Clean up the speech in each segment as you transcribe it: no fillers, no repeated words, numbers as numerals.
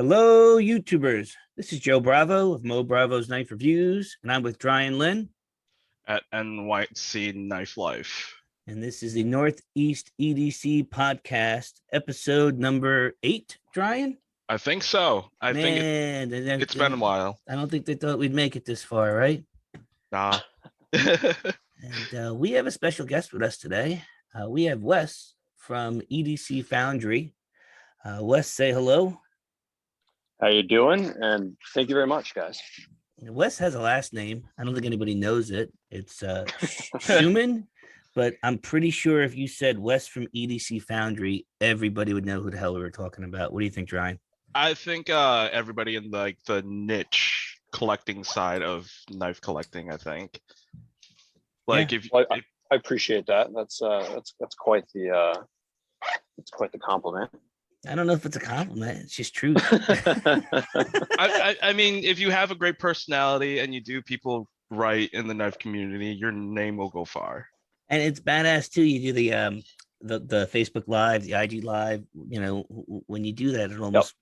Hello, YouTubers. This is Joe Bravo of Mo Bravo's Knife Reviews, and I'm with Dryan Lynn. At NYC Knife Life. And this is the Northeast EDC Podcast, episode number 8, Dryan? I think so. I think it's been a while. I don't think they thought we'd make it this far, right? Nah. And we have a special guest with us today. We have Wes from EDC Foundry. Wes, say hello. How you doing? And thank you very much, guys. Wes has a last name. I don't think anybody knows it. It's Schumann, but I'm pretty sure if you said Wes from EDC Foundry, everybody would know who the hell we were talking about. What do you think, Ryan? I think everybody in the niche collecting side of knife collecting, I think. I appreciate that. That's quite the compliment. I don't know if it's a compliment. It's just true. I mean, if you have a great personality and you do people right in the knife community, your name will go far. And it's badass too. You do the Facebook Live, the IG Live. You know, when you do that, it almost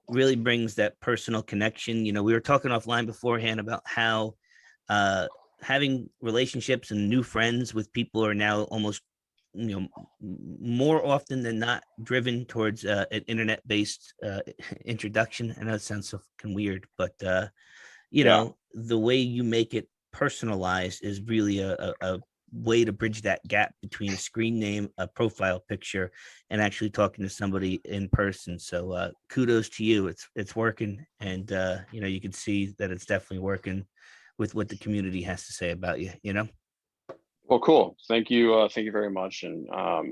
really brings that personal connection. You know, we were talking offline beforehand about how having relationships and new friends with people are now almost, more often than not driven towards an internet-based introduction. I know it sounds so fucking weird, but know, the way you make it personalized is really a way to bridge that gap between a screen name, a profile picture, and actually talking to somebody in person. So kudos to you. It's working, and you can see that it's definitely working with what the community has to say about you. Well, cool. Thank you very much. And I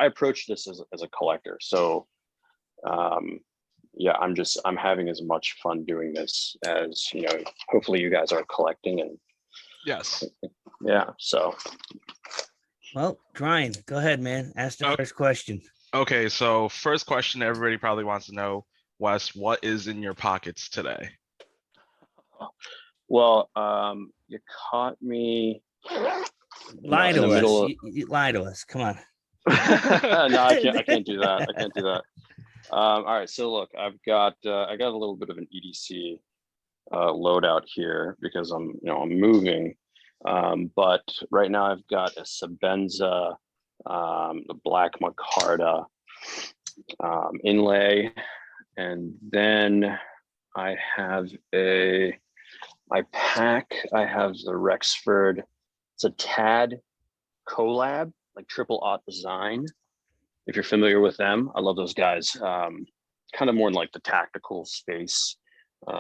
approach this as a collector. So I'm having as much fun doing this as hopefully you guys are collecting. And yes, so well, Ryan, go ahead, man. Ask the first question. Okay, so first question everybody probably wants to know, Wes, what is in your pockets today? Well, you caught me. Lie to us. You lie to us. Come on. No, I can't do that. All right. So look, I got a little bit of an EDC loadout here because I'm moving. But right now I've got a Sebenza, the black micarta inlay, and then I have my pack. I have the Rexford. It's a TAD collab, like triple aught design. If you're familiar with them, I love those guys. Kind of more in like the tactical space,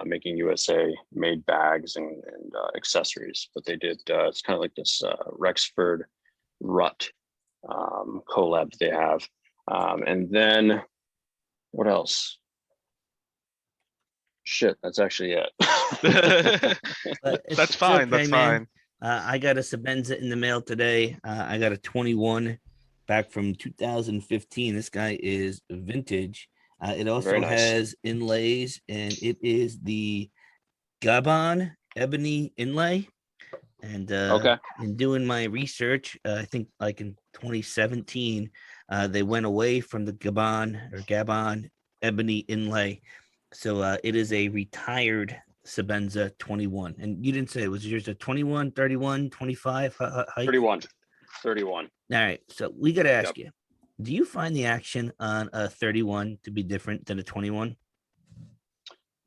making USA made bags and accessories. But they did. It's kind of like this Rexford rut collab that they have. And then what else? Shit, that's actually it. That's fine. Okay, that's fine. I got a Sebenza in the mail today. I got a 21 back from 2015. This guy is vintage. It also has inlays, and it is the Gabon ebony inlay. And in doing my research, I think like in 2017, they went away from the Gabon ebony inlay. So it is a retired Sebenza 21. And you didn't say, was yours a 21, 31, 25? 31. All right. So we got to ask you, do you find the action on a 31 to be different than a 21?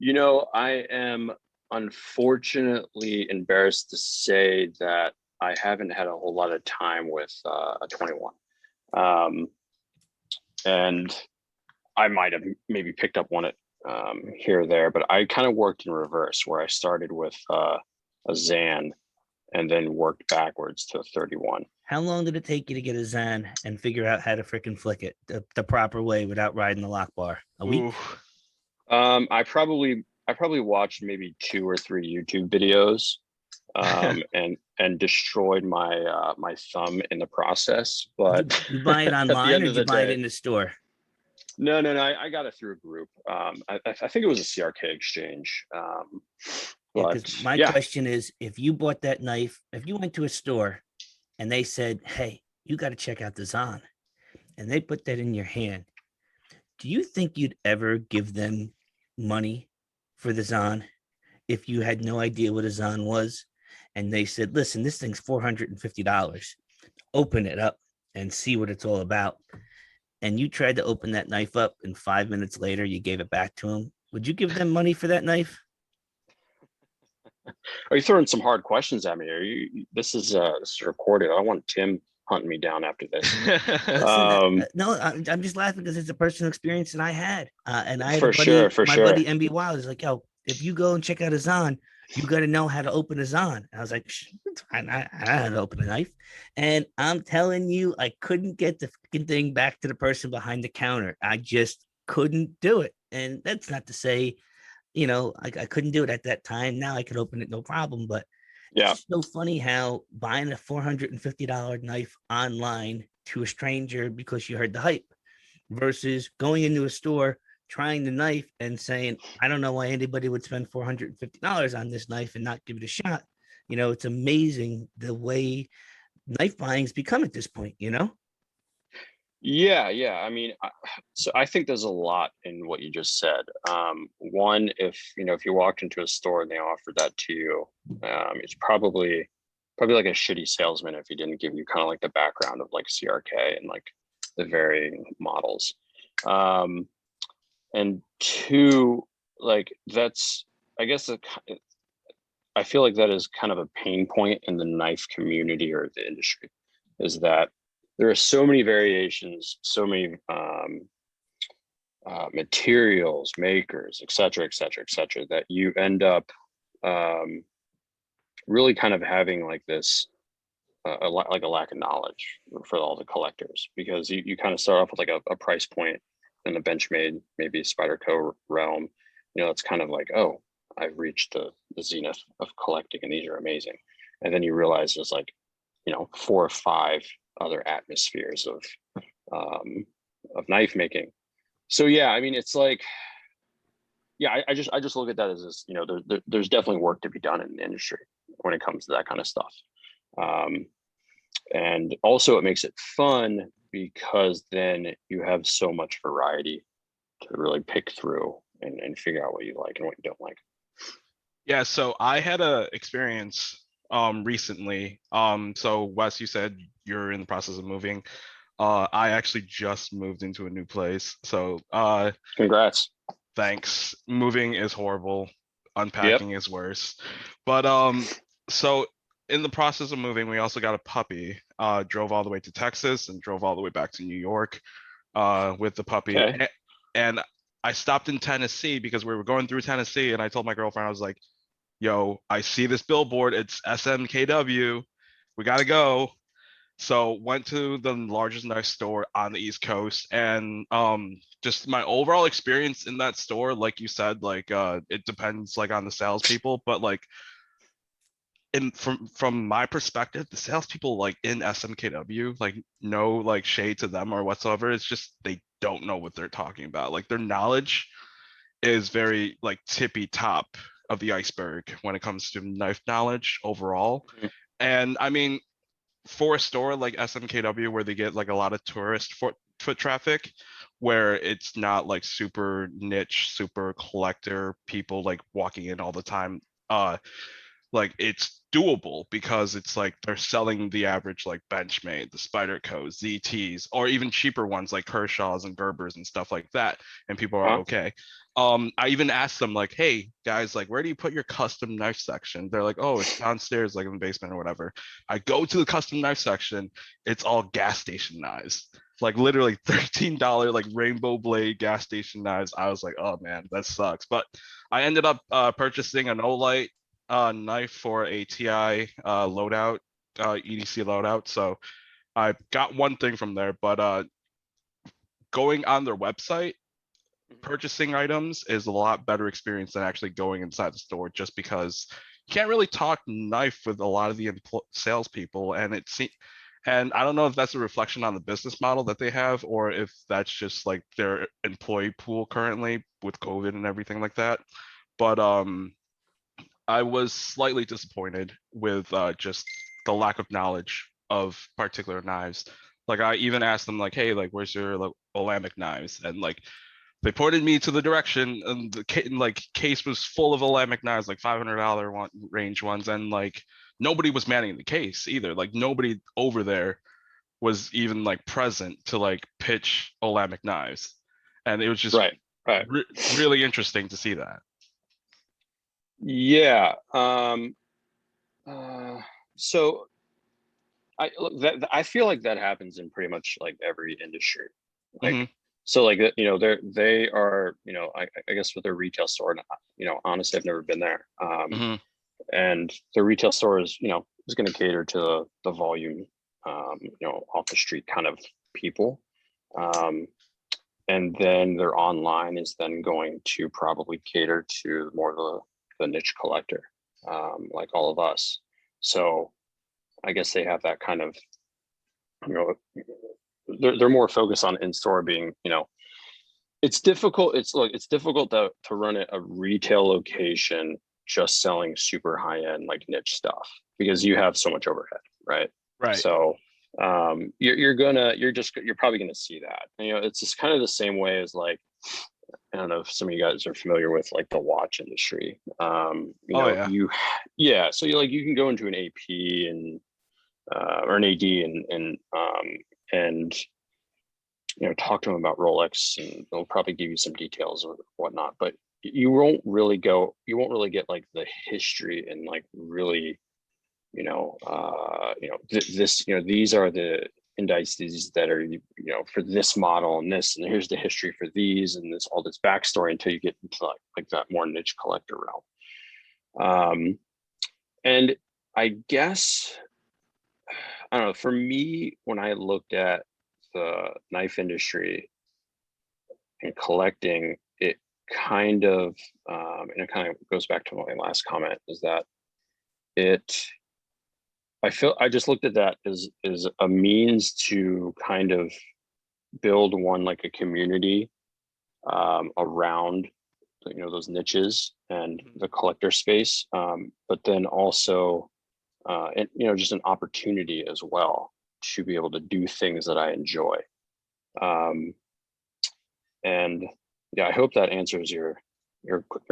I am unfortunately embarrassed to say that I haven't had a whole lot of time with a 21. And I might have maybe picked up one at here or there, but I kind of worked in reverse, where I started with a Zan and then worked backwards to a 31. How long did it take you to get a Zan and figure out how to freaking flick it the proper way without riding the lock bar? A week? I probably watched maybe 2 or 3 YouTube videos and destroyed my my thumb in the process. But did you buy it online or did you buy it in the store? No. I got it through a group. I think it was a CRK exchange. But my question is, if you bought that knife, if you went to a store and they said, hey, you got to check out the Zan, and they put that in your hand, Do you think you'd ever give them money for the Zon if you had no idea what a Zon was? And they said, listen, this thing's $450. Open it up and see what it's all about. And you tried to open that knife up, and 5 minutes later, you gave it back to them. Would you give them money for that knife? Are you throwing some hard questions at me? Are you? This is recorded. I want Tim hunting me down after this. Listen, no, I'm just laughing because it's a personal experience that I had. And I had for a buddy, sure, for my sure. buddy MB Wild is like, yo, if you go and check out a Zon, you got to know how to open a Zon. And I was like, I know how to open a knife. And I'm telling you, I couldn't get the fucking thing back to the person behind the counter. I just couldn't do it. And that's not to say, you know, I couldn't do it at that time. Now I could open it, no problem. But Yeah, it's so funny how buying a $450 knife online to a stranger because you heard the hype versus going into a store, trying the knife and saying, I don't know why anybody would spend $450 on this knife and not give it a shot. You know, it's amazing the way knife buying's become at this point, you know? yeah. I mean, so I think there's a lot in what you just said. One, if you walked into a store and they offered that to you, it's probably like a shitty salesman if he didn't give you kind of like the background of like CRK and like the varying models. And two, like that's, I guess, I feel like that is kind of a pain point in the knife community or the industry, is that there are so many variations, so many materials, makers, et cetera, that you end up really kind of having like this, like a lack of knowledge for all the collectors, because you kind of start off with like a price point in the Benchmade, maybe Spyderco realm. It's kind of like, oh, I've reached the zenith of collecting and these are amazing. And then you realize there's like, 4 or 5 other atmospheres of knife making. So yeah, I mean, it's like, yeah, I just look at that as this, there's definitely work to be done in the industry when it comes to that kind of stuff. And also it makes it fun because then you have so much variety to really pick through and figure out what you like and what you don't like. Yeah, so I had a experience recently. So Wes, you said you're in the process of moving. I actually just moved into a new place. So congrats. Thanks. Moving is horrible. Unpacking is worse. But so in the process of moving, we also got a puppy. Drove all the way to Texas and drove all the way back to New York with the puppy. Okay. And I stopped in Tennessee because we were going through Tennessee, and I told my girlfriend, I was like, yo, I see this billboard. It's SMKW. We got to go. So went to the largest knife store on the East Coast, and just my overall experience in that store, like you said, like it depends like on the salespeople, but like from my perspective, the salespeople like in SMKW, like no like shade to them or whatsoever. It's just they don't know what they're talking about. Like their knowledge is very like tippy top of the iceberg when it comes to knife knowledge overall. Mm-hmm. And I mean, for a store like SMKW where they get like a lot of tourist foot traffic, where it's not like super niche, super collector people like walking in all the time, like it's doable because it's like they're selling the average like Benchmade, the Spyderco, ZTs, or even cheaper ones like Kershaw's and Gerbers and stuff like that, and people are okay. I even asked them like, hey guys, like where do you put your custom knife section? They're like, oh, it's downstairs like in the basement or whatever. I go to the custom knife section, it's all gas station knives, like literally $13 like rainbow blade gas station knives. I was like, oh man, that sucks. But I ended up purchasing an Olight knife for a TI loadout, EDC loadout. So I got one thing from there, but going on their website, purchasing items is a lot better experience than actually going inside the store, just because you can't really talk knife with a lot of the salespeople, and and I don't know if that's a reflection on the business model that they have, or if that's just like their employee pool currently with COVID and everything like that. But I was slightly disappointed with just the lack of knowledge of particular knives. Like I even asked them like, hey, like where's your like Olamic knives? And like they pointed me to the direction, and the case was full of Olamic knives, like $500 range ones, and like nobody was manning the case either. Like nobody over there was even like present to like pitch Olamic knives, and it was just right. really interesting to see that. Yeah. So I feel like that happens in pretty much like every industry. Like, so like, you know, they are, you know, I guess with their retail store, and, you know, honestly, I've never been there. And the retail store is, you know, is going to cater to the volume, you know, off the street kind of people. And then their online is then going to probably cater to more of the niche collector, like all of us. So I guess they have that kind of, you know, they're more focused on in-store being, you know, it's difficult. It's difficult to run a retail location just selling super high-end like niche stuff because you have so much overhead, right? Right. So you're probably gonna see that. You know, it's just kind of the same way as like, I don't know if some of you guys are familiar with like the watch industry. You know, so you can go into an AP and or an AD and you know, talk to them about Rolex, and they'll probably give you some details or whatnot, but you won't really get like the history and like really, you know, this, you know, these are the indices that are, you know, for this model and this, and here's the history for these, and this all this backstory until you get into like that more niche collector realm. And I guess, I don't know, for me, when I looked at the knife industry and collecting, it kind of, and it kind of goes back to my last comment, is that I just looked at that as a means to kind of build like a community around, you know, those niches and the collector space, but then also, and, you know, just an opportunity as well to be able to do things that I enjoy. And yeah, I hope that answers your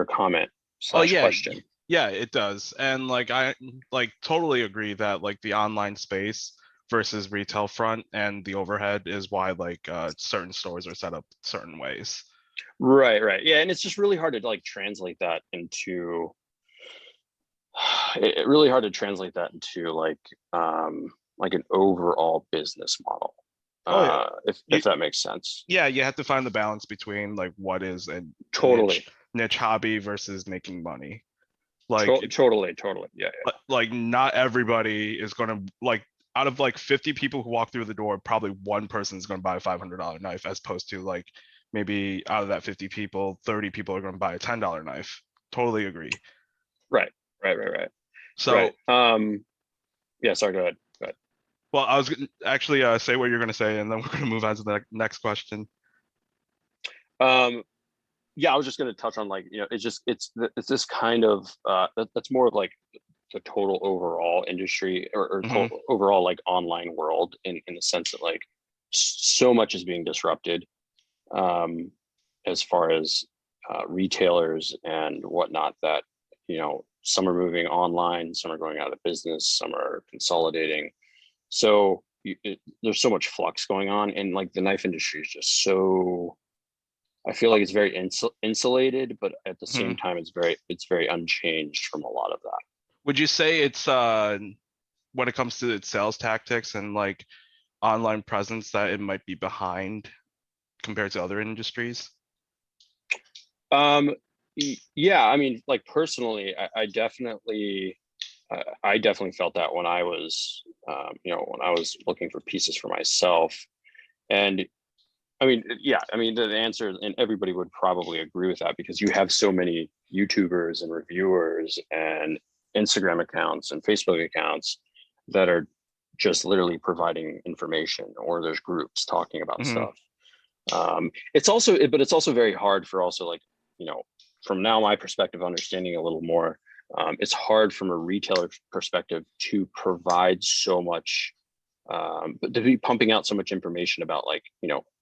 comment / question. Yeah, it does. And like I like totally agree that like the online space versus retail front and the overhead is why like certain stores are set up certain ways. Right. Yeah, and it's just really hard to like translate that into like an overall business model. If that makes sense. Yeah, you have to find the balance between like what is a niche hobby versus making money. Like totally. Yeah. Like not everybody is gonna, like, out of like 50 people who walk through the door, probably one person is gonna buy a $500 knife, as opposed to like maybe out of that 50 people, 30 people are gonna buy a $10 knife. Totally agree. Right. So yeah, sorry, go ahead. Well, I was gonna actually say what you're gonna say, and then we're gonna move on to the next question. Yeah, I was just going to touch on, like, you know, it's this kind of that's more of like the total overall industry or total overall like online world in the sense that like so much is being disrupted as far as retailers and whatnot, that, you know, some are moving online, some are going out of business, some are consolidating. So there's so much flux going on, and like the knife industry is just so, I feel like it's very insulated, but at the same time, it's very unchanged from a lot of that. Would you say it's when it comes to its sales tactics and like online presence that it might be behind compared to other industries? Yeah, I mean, like personally, I definitely felt that when I was, you know, when I was looking for pieces for myself. And I mean, yeah, I mean, the answer, and everybody would probably agree with that, because you have so many YouTubers and reviewers and Instagram accounts and Facebook accounts that are just literally providing information, or there's groups talking about stuff. It's also very hard for also, like, you know, from now my perspective, understanding a little more, it's hard from a retailer perspective to provide so much But to be pumping out so much information about like,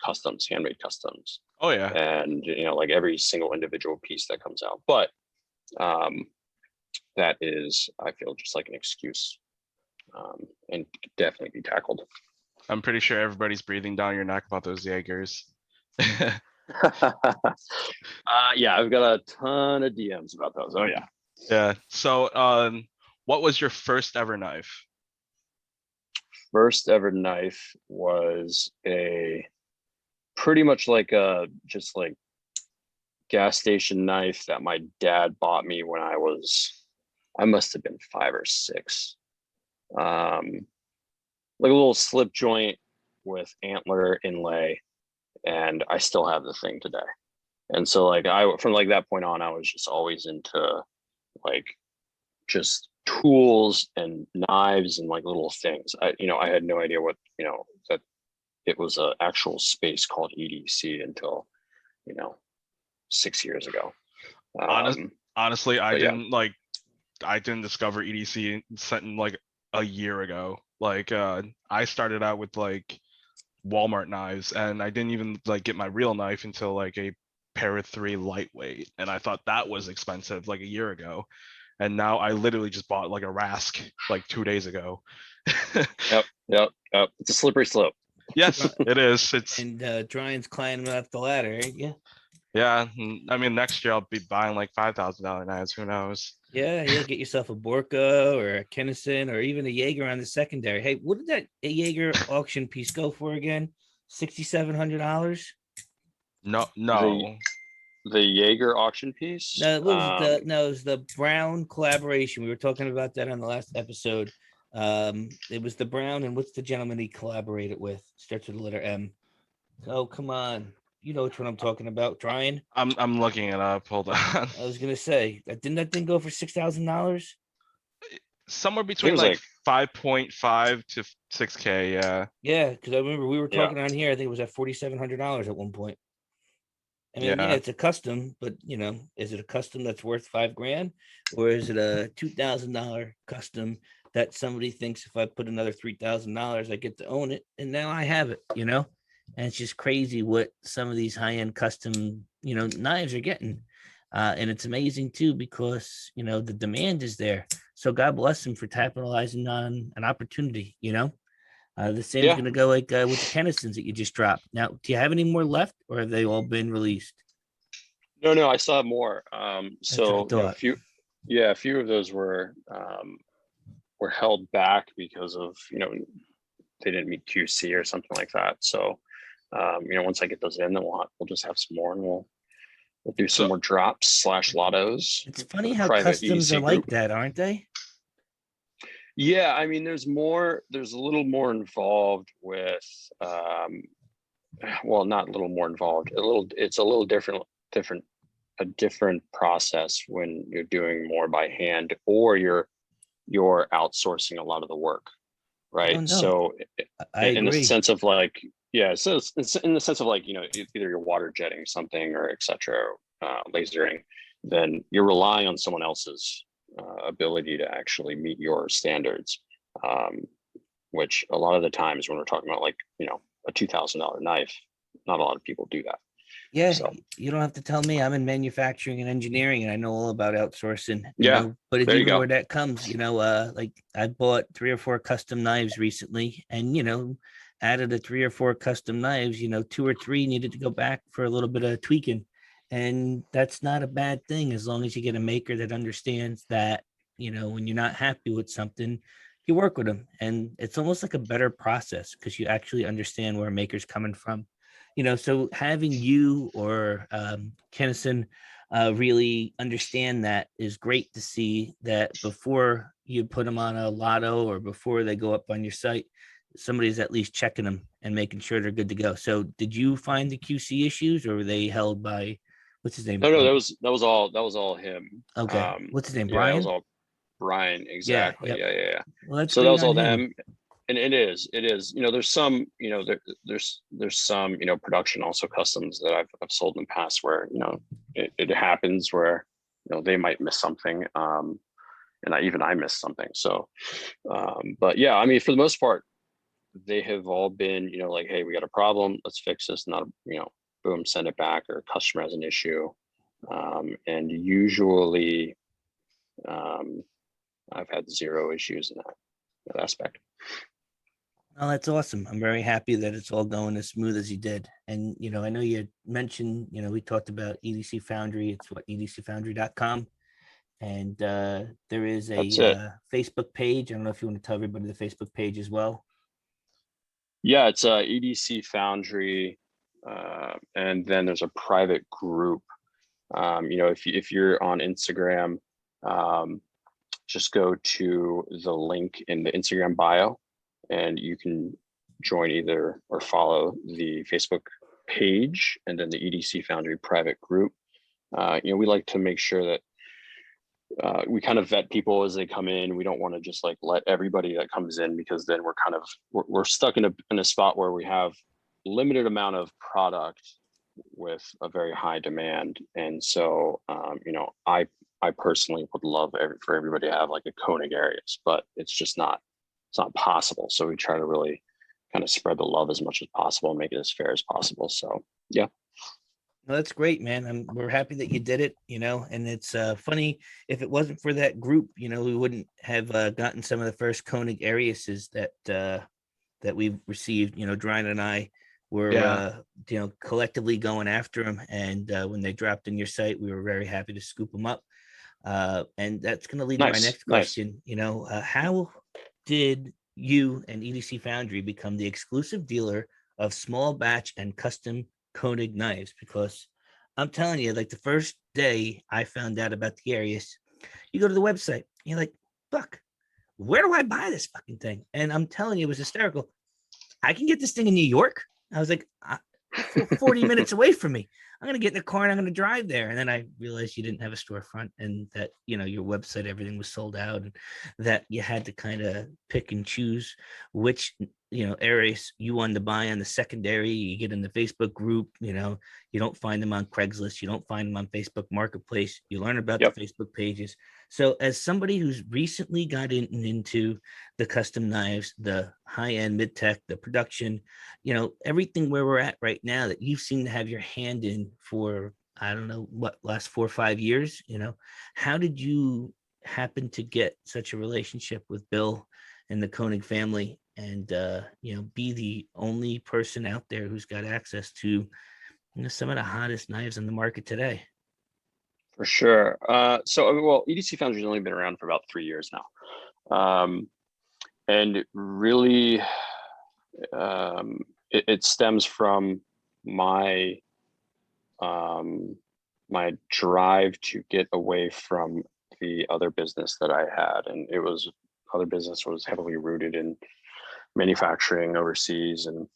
customs, handmade customs, Oh yeah. and like every single individual piece that comes out. But that is, I feel, just like an excuse, and could definitely be tackled. I'm pretty sure everybody's breathing down your neck about those Jaegers. Yeah, I've got a ton of DMs about those. Oh yeah. Yeah. So what was your first ever knife? First ever knife was a pretty much like a just like gas station knife that my dad bought me when I must have been 5 or 6. Like a little slip joint with antler inlay, and I still have the thing today. And so like from like that point on, I was just always into like just tools and knives and like little things. I had no idea what, that it was an actual space called EDC until 6 years ago. Honestly, I didn't discover EDC in like a year ago. Like I started out with like Walmart knives, and I didn't even like get my real knife until like a Para 3 lightweight, and I thought that was expensive like a year ago. And now I literally just bought like a Rask like 2 days ago. Yep. It's a slippery slope. Yes, it is. It's and Brian's climbing up the ladder, ain't you? Yeah, I mean, next year I'll be buying like $5,000 knives. Who knows? Yeah. Get yourself a Borka or a Kennison or even a Jaeger on the secondary. Hey, what did that Jaeger auction piece go for again? $6,700? No. The Jaeger auction piece? No, it was the Brown collaboration. We were talking about that on the last episode. It was the Brown, and what's the gentleman he collaborated with? Starts with the letter M. Oh, come on. You know which one I'm talking about, Ryan. I'm looking it up. Hold on. I was gonna say, didn't that thing go for $6,000? Somewhere between like 5.5 to 6K. Yeah. Yeah, because I remember we were talking on here. I think it was at $4,700 at one point. I mean, yeah, it's a custom, but is it a custom that's worth $5,000, or is it a $2,000 custom that somebody thinks if I put another $3,000, I get to own it, and now I have it, And it's just crazy what some of these high-end custom, knives are getting. And it's amazing too, because, the demand is there. So God bless them for capitalizing on an opportunity, The same is going to go like with the Kennisons that you just dropped. Now, do you have any more left, or have they all been released? No, I saw more. So a few of those were held back because of, they didn't meet QC or something like that. So, once I get those in, then we'll just have some more, and we'll do some more drops / lottos. It's funny how customs are like that, aren't they? Yeah, I mean, there's a little more involved with, well, not a little more involved, it's a little different, a different process when you're doing more by hand, or you're outsourcing a lot of the work, right? Oh, no. So I agree. In the sense of like, so it's in the sense of like, either you're water jetting something or etc., lasering, then you're relying on someone else's ability to actually meet your standards, which a lot of the times when we're talking about like, a $2,000 knife, not a lot of people do that. Yeah, so you don't have to tell me. I'm in manufacturing and engineering, and I know all about outsourcing. But it's even where that comes. Like I bought 3 or 4 custom knives recently, and out of the 3 or 4 custom knives, 2 or 3 needed to go back for a little bit of tweaking, and that's not a bad thing as long as you get a maker that understands that. When you're not happy with something, you work with them, and it's almost like a better process because you actually understand where a maker's coming from. So having you or Kennison really understand that is great to see, that before you put them on a lotto or before they go up on your site, somebody's at least checking them and making sure they're good to go. So did you find the QC issues, or were they held by, what's his name? No, that was all him. Okay. What's his name? Brian? That was all Brian. Exactly. Yeah. Well, so that was all them. And it is, there's some, there's some, production also customs that I've sold in the past where, it happens where, they might miss something. And I missed something. So, but yeah, I mean, for the most part, they have all been, like, hey, we got a problem, let's fix this, not, boom, send it back, or customer has an issue. And usually I've had zero issues in that aspect. Oh, that's awesome. I'm very happy that it's all going as smooth as you did. And, I know you mentioned, we talked about EDC Foundry. It's what, edcfoundry.com. And there is a Facebook page. I don't know if you want to tell everybody the Facebook page as well. Yeah, it's EDC Foundry. And then there's a private group. If you're on Instagram, just go to the link in the Instagram bio, and you can join either or follow the Facebook page and then the EDC Foundry private group. We like to make sure that we kind of vet people as they come in. We don't want to just like let everybody that comes in, because then we're stuck in a spot where we have limited amount of product with a very high demand. And so, I personally would love for everybody to have like a Konig areas, but it's not possible. So we try to really kind of spread the love as much as possible and make it as fair as possible. So, yeah. Well, that's great, man. We're happy that you did it, and it's funny, if it wasn't for that group, we wouldn't have gotten some of the first Konig Ariuses that we've received. Brian and I were, collectively going after them. And when they dropped in your site, we were very happy to scoop them up. And that's going to lead to my next question. How did you and EDC Foundry become the exclusive dealer of small batch and custom Konig knives? Because I'm telling you, like the first day I found out about the Arius, you go to the website, you're like, fuck, where do I buy this fucking thing? And I'm telling you, it was hysterical. I can get this thing in New York. I was like, 40 minutes away from me. I'm going to get in the car and I'm going to drive there. And then I realized you didn't have a storefront, and that, your website, everything was sold out, and that you had to kind of pick and choose which, areas you wanted to buy on the secondary. You get in the Facebook group, you don't find them on Craigslist. You don't find them on Facebook Marketplace. You learn about the Facebook pages. So as somebody who's recently got into the custom knives, the high-end, mid-tech, the production, everything where we're at right now that you've seemed to have your hand in for, I don't know, last 4 or 5 years, how did you happen to get such a relationship with Bill and the Konig family, and, be the only person out there who's got access to, some of the hottest knives on the market today? For sure. EDC Foundry has only been around for about 3 years now. And really, it stems from my my drive to get away from the other business that I had. And other business was heavily rooted in manufacturing overseas and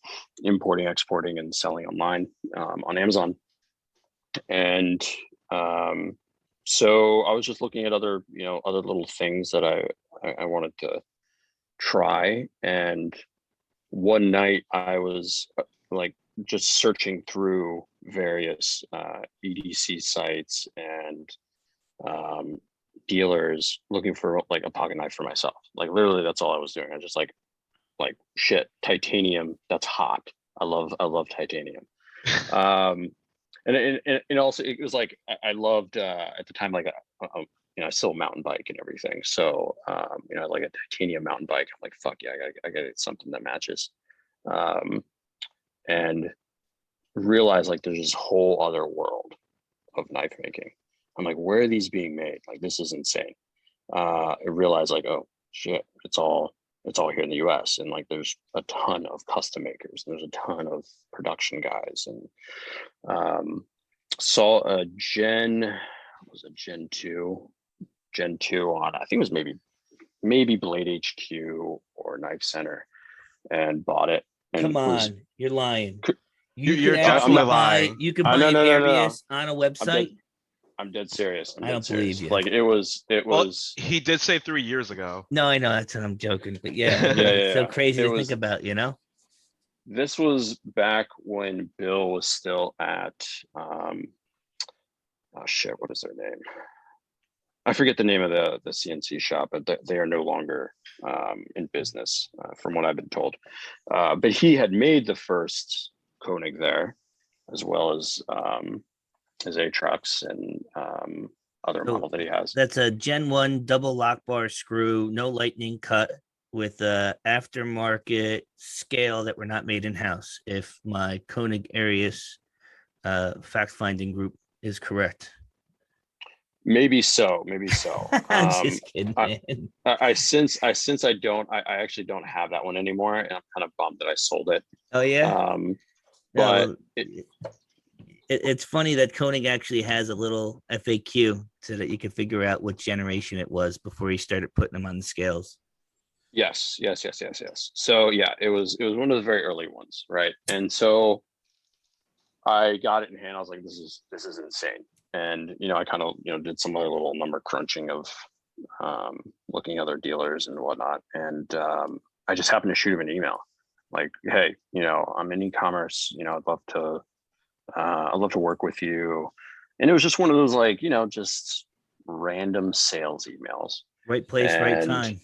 importing, exporting, and selling online on Amazon. And so I was just looking at other little things that I wanted to try. And one night I was like just searching through various EDC sites and dealers, looking for like a pocket knife for myself. Like literally that's all I was doing. I just like shit, titanium, that's hot. I love titanium. And also it was like I loved at the time, like I still mountain bike and everything. So like a titanium mountain bike. I'm like, fuck yeah, I gotta get something that matches. And realize like there's this whole other world of knife making. I'm like, where are these being made? Like this is insane. I realized like, oh shit, it's all here in the US, and like there's a ton of custom makers, and there's a ton of production guys. And saw a Gen 2 on, I think it was maybe Blade HQ or Knife Center, and bought it. And come on, you're lying. You're definitely lying. You could buy an Arius on a website. I'm dead serious. I don't believe you. Like it was. He did say 3 years ago. No, I know that's what I'm joking, but yeah, it's so crazy to think about, This was back when Bill was still at, oh shit, what is their name? I forget the name of the CNC shop, but they are no longer in business, from what I've been told. But he had made the first Konig there, as well as his A trucks and other model that he has. That's a Gen 1 double lock bar screw, no lightning cut, with a aftermarket scale that were not made in-house, if my Konig Arius fact-finding group is correct. Maybe so. I'm just kidding, man. I actually don't have that one anymore, and I'm kind of bummed that I sold it. Oh yeah. But No, it's funny that Konig actually has a little FAQ so that you can figure out what generation it was before he started putting them on the scales. Yes. So yeah, it was one of the very early ones, right? And so I got it in hand. I was like, this is insane. And I kind of did some other little number crunching of looking at other dealers and whatnot. And I just happened to shoot him an email, like, hey, I'm in e-commerce. I'd love to work with you. And it was just one of those, like, just random sales emails. Right place, right time.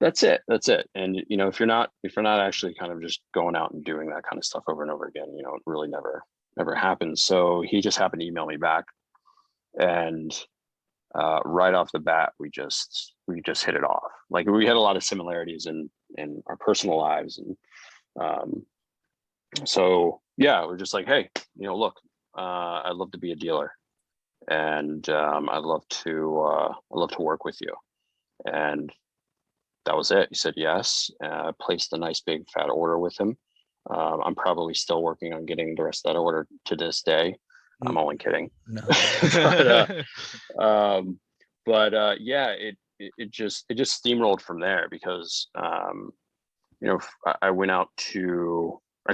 That's it. And if you're not actually kind of just going out and doing that kind of stuff over and over again, it really never happens. So he just happened to email me back, and right off the bat, we just hit it off. Like, we had a lot of similarities in our personal lives, and so yeah, we're just like, hey, look, I'd love to be a dealer, and I'd love to work with you. And that was it. He said yes. I placed a nice big fat order with him. I'm probably still working on getting the rest of that order to this day. I'm only kidding. No. but yeah, it just steamrolled from there, because I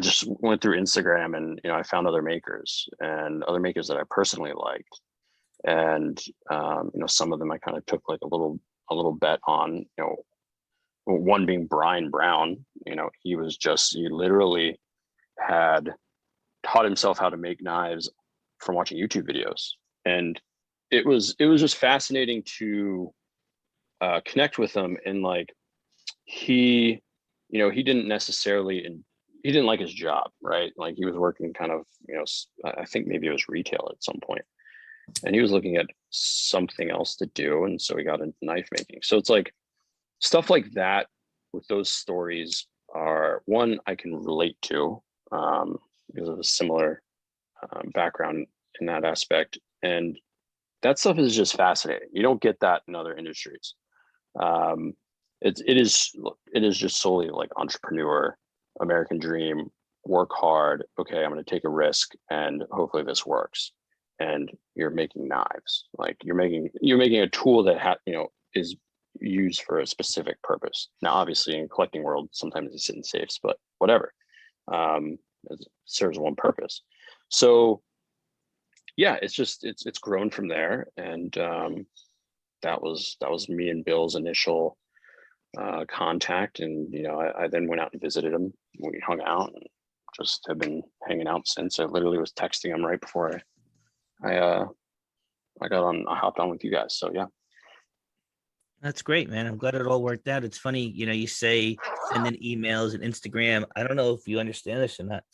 just went through Instagram, and I found other makers that I personally liked, and some of them I kind of took like a little bet on. One being Brian Brown. He literally had taught himself how to make knives from watching YouTube videos, and it was just fascinating to connect with him. And like, he didn't like his job, right? Like, he was working kind of, I think maybe it was retail at some point, and he was looking at something else to do, and so he got into knife making. So it's like stuff like that, with those stories, are one I can relate to, because of a similar background in that aspect, and that stuff is just fascinating. You don't get that in other industries. It is just solely like entrepreneur, American dream, work hard. Okay, I'm going to take a risk, and hopefully this works. And you're making knives. Like, you're making a tool that is used for a specific purpose. Now, obviously, in collecting world, sometimes it's in safes, but whatever. It serves one purpose. So yeah, it's grown from there, and that was me and Bill's initial contact. And I then went out and visited him. We hung out and just have been hanging out since. I literally was texting him right before I hopped on with you guys. So yeah. That's great, man. I'm glad it all worked out. It's funny, you say sending emails and Instagram. I don't know if you understand this or not.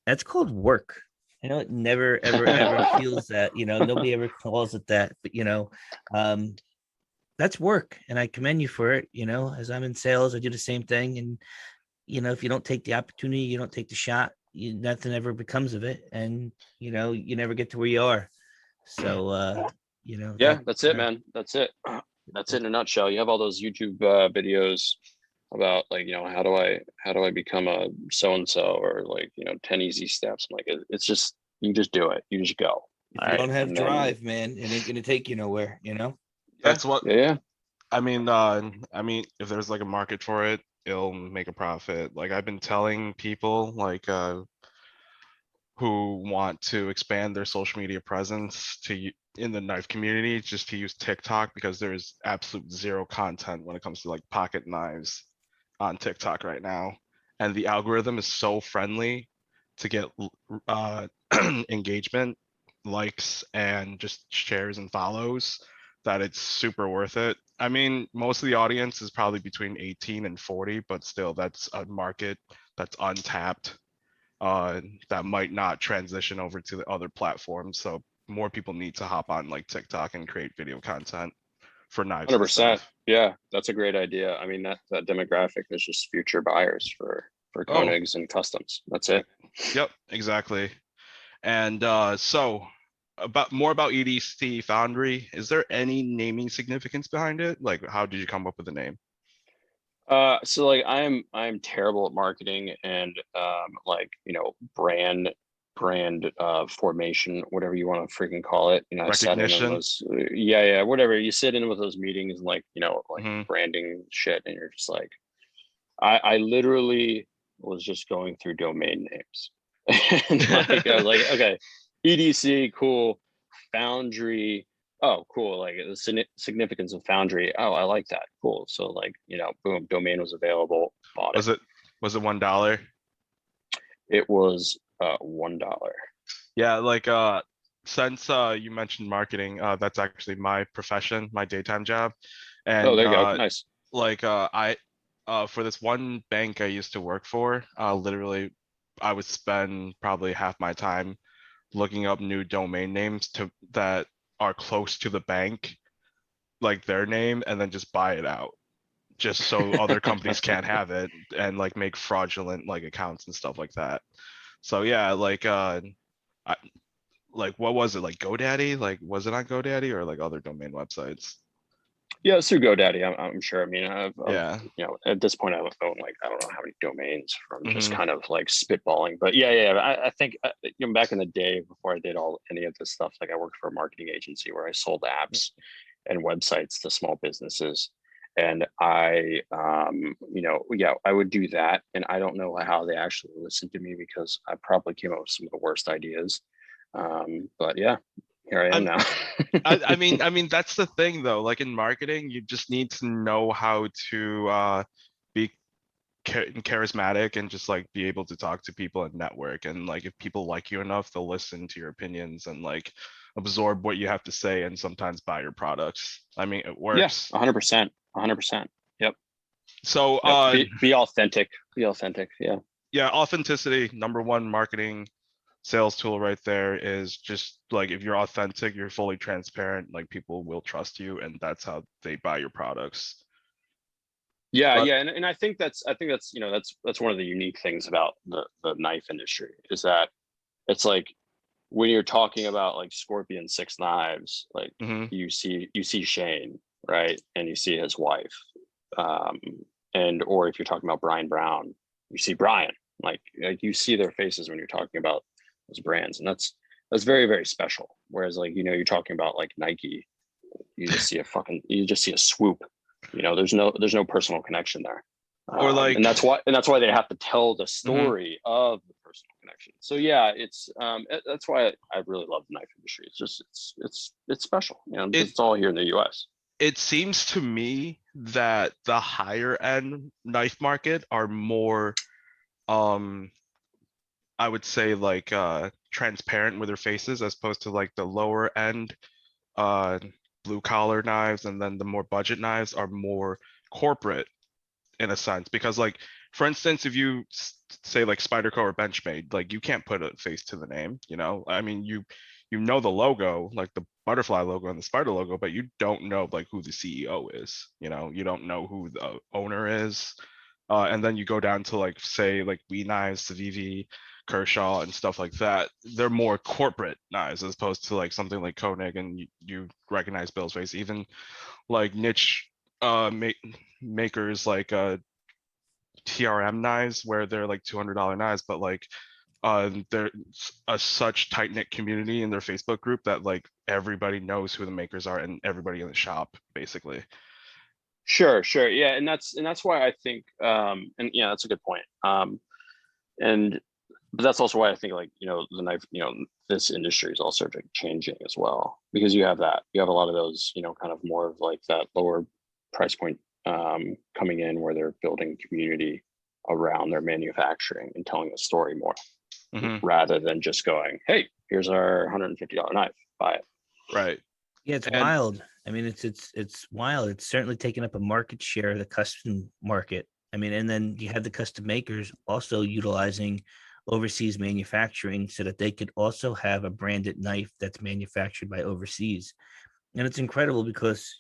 That's called work. It never, ever feels that, nobody ever calls it that, but that's work, and I commend you for it. As I'm in sales, I do the same thing. And, if you don't take the opportunity, you don't take the shot, nothing ever becomes of it. And, you never get to where you are. So, yeah, that's it, man. That's it. That's it in a nutshell. You have all those YouTube videos about, like, how do I become a so-and-so, or like, 10 easy steps. I'm like, it's just, you just do it. You just go. If you don't have drive, man, it ain't gonna take you nowhere. That's what. Yeah. I mean, if there's like a market for it, it'll make a profit. Like, I've been telling people, like, who want to expand their social media presence in the knife community, just to use TikTok, because there's absolute zero content when it comes to like pocket knives on TikTok right now. And the algorithm is so friendly to get engagement, likes, and just shares and follows, that it's super worth it. I mean, most of the audience is probably between 18 and 40, but still that's a market that's untapped, that might not transition over to the other platforms. So more people need to hop on like TikTok and create video content for knives and 100%. stuff. Yeah, that's a great idea. I mean, that demographic is just future buyers for Konigs and customs. That's it. Yep, exactly. And so more about EDC Foundry. Is there any naming significance behind it? Like, how did you come up with the name? So like I'm terrible at marketing and like, you know, brand formation, whatever you want to freaking call it. You know, I sat in on those, whatever. You sit in with those meetings and like, you know, like branding shit, and you're just like, I literally was just going through domain names. And like I was like, okay, EDC, cool. Foundry, oh, cool. Like the significance of Foundry. Oh, I like that. Cool. So like, you know, boom, domain was available. Bought it. Was it $1? It was $1. Yeah, like since you mentioned marketing, that's actually my profession, my daytime job. And oh, there you go. Nice. Like I for this one bank I used to work for, literally I would spend probably half my time looking up new domain names that are close to the bank, like their name, and then just buy it out, just so other companies can't have it, and like make fraudulent like accounts and stuff like that. So yeah, like like what was it, like GoDaddy? Like was it on GoDaddy or like other domain websites? Yeah, it's through GoDaddy. I'm sure. I mean, I've you know, at this point I own like, I don't know how many domains from just kind of like spitballing. But I think you know, back in the day before I did any of this stuff, like I worked for a marketing agency where I sold apps and websites to small businesses, and I you know, I would do that, and I don't know how they actually listened to me because I probably came up with some of the worst ideas. But yeah, here I am now. I mean, that's the thing though. Like in marketing, you just need to know how to be charismatic and just like be able to talk to people and network. And like if people like you enough, they'll listen to your opinions and like absorb what you have to say and sometimes buy your products. I mean, it works. Yeah, 100%. 100%. Yep. So be authentic. Be authentic. Yeah. Yeah, authenticity, #1 marketing sales tool right there, is just like if you're authentic, you're fully transparent, like people will trust you, and that's how they buy your products. Yeah, and I think that's you know, that's one of the unique things about the knife industry is that it's like when you're talking about like Scorpion 6 knives, like you see Shane, right, and you see his wife, and or if you're talking about Brian Brown, you see Brian, like you see their faces when you're talking about those brands, and that's very, very special. Whereas like, you know, you're talking about like Nike, you just see a swoop. You know, there's no personal connection there. Or like, and that's why they have to tell the story of the personal connection. So yeah, it's that's why I really love the knife industry. It's just it's special. You know, it's all here in the US. It seems to me that the higher end knife market are more I would say like transparent with their faces, as opposed to like the lower end blue collar knives, and then the more budget knives are more corporate in a sense. Because like, for instance, if you say like Spyderco or Benchmade, like you can't put a face to the name, you know. I mean, you know the logo, like the butterfly logo and the spider logo, but you don't know like who the CEO is, you know. You don't know who the owner is. And then you go down to like, say like We Knives, Civivi, Kershaw and stuff like that. They're more corporate knives as opposed to like something like Konig, and you recognize Bill's face. Even like niche makers like TRM knives, where they're like $200 knives, but like they're such tight-knit community in their Facebook group that like everybody knows who the makers are and everybody in the shop basically. Sure. Yeah, and that's why I think and yeah, that's a good point. But that's also why I think like, you know, the knife, you know, this industry is also like changing as well, because you have a lot of those, you know, kind of more of like that lower price point coming in, where they're building community around their manufacturing and telling the story more, rather than just going, hey, here's our $150 knife, buy it. Right. Yeah, it's And wild. I mean, it's wild. It's certainly taken up a market share of the custom market. I mean, and then you have the custom makers also utilizing overseas manufacturing so that they could also have a branded knife that's manufactured by overseas. And it's incredible because,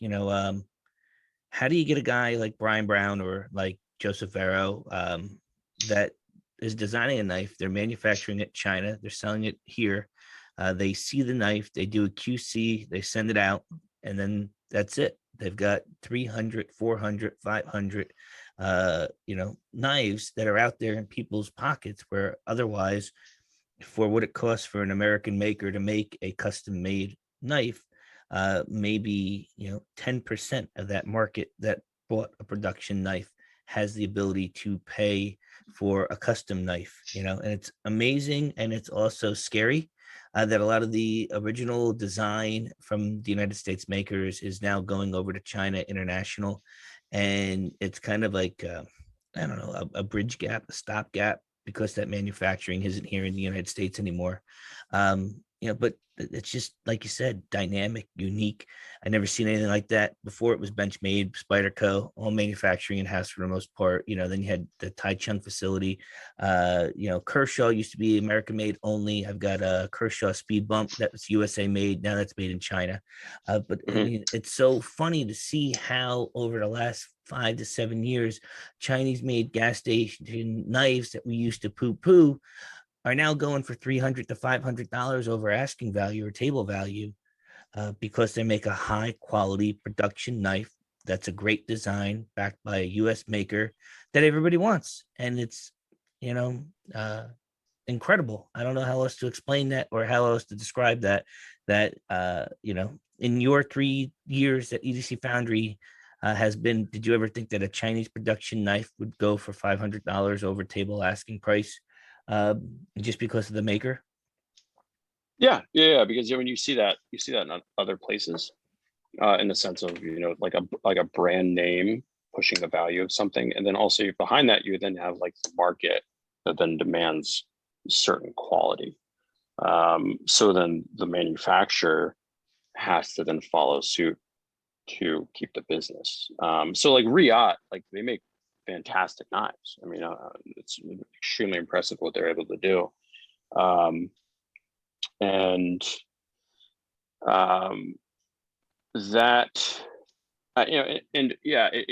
how do you get a guy like Brian Brown or like Joseph Vero that is designing a knife? They're manufacturing it in China. They're selling it here. They see the knife, they do a QC, they send it out, and then that's it. They've got 300, 400, 500, knives that are out there in people's pockets where otherwise, for what it costs for an American maker to make a custom made knife, maybe 10% of that market that bought a production knife has the ability to pay for a custom knife, and it's amazing, and it's also scary that a lot of the original design from the United States makers is now going over to China International, and it's kind of like I don't know, a bridge gap, a stopgap, because that manufacturing isn't here in the United States anymore. But it's just like you said, dynamic, unique. I never seen anything like that before. It was Benchmade, Spyderco, all manufacturing in house for the most part. Then you had the Taichung facility. Kershaw used to be American made only. I've got a Kershaw speed bump that was USA made. Now that's made in China. But I mean, it's so funny to see how over the last 5 to 7 years, Chinese made gas station knives that we used to poo poo are now going for $300 to $500 over asking value or table value, because they make a high quality production knife that's a great design backed by a U.S. maker that everybody wants, and it's incredible. I don't know how else to explain that or how else to describe that. In your 3 years that EDC Foundry has been, did you ever think that a Chinese production knife would go for $500 over table asking price, just because of the maker? Yeah. Because when you see that in other places, in the sense of like a brand name pushing the value of something, and then also behind that you then have like the market that then demands certain quality. So then the manufacturer has to then follow suit to keep the business. So like Riot, like they make fantastic knives. I mean, it's extremely impressive what they're able to do. It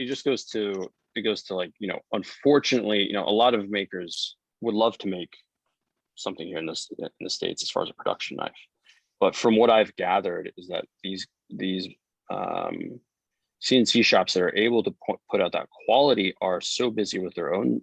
just goes to like, unfortunately, a lot of makers would love to make something here in the States as far as a production knife. But from what I've gathered is that these CNC shops that are able to put out that quality are so busy with their own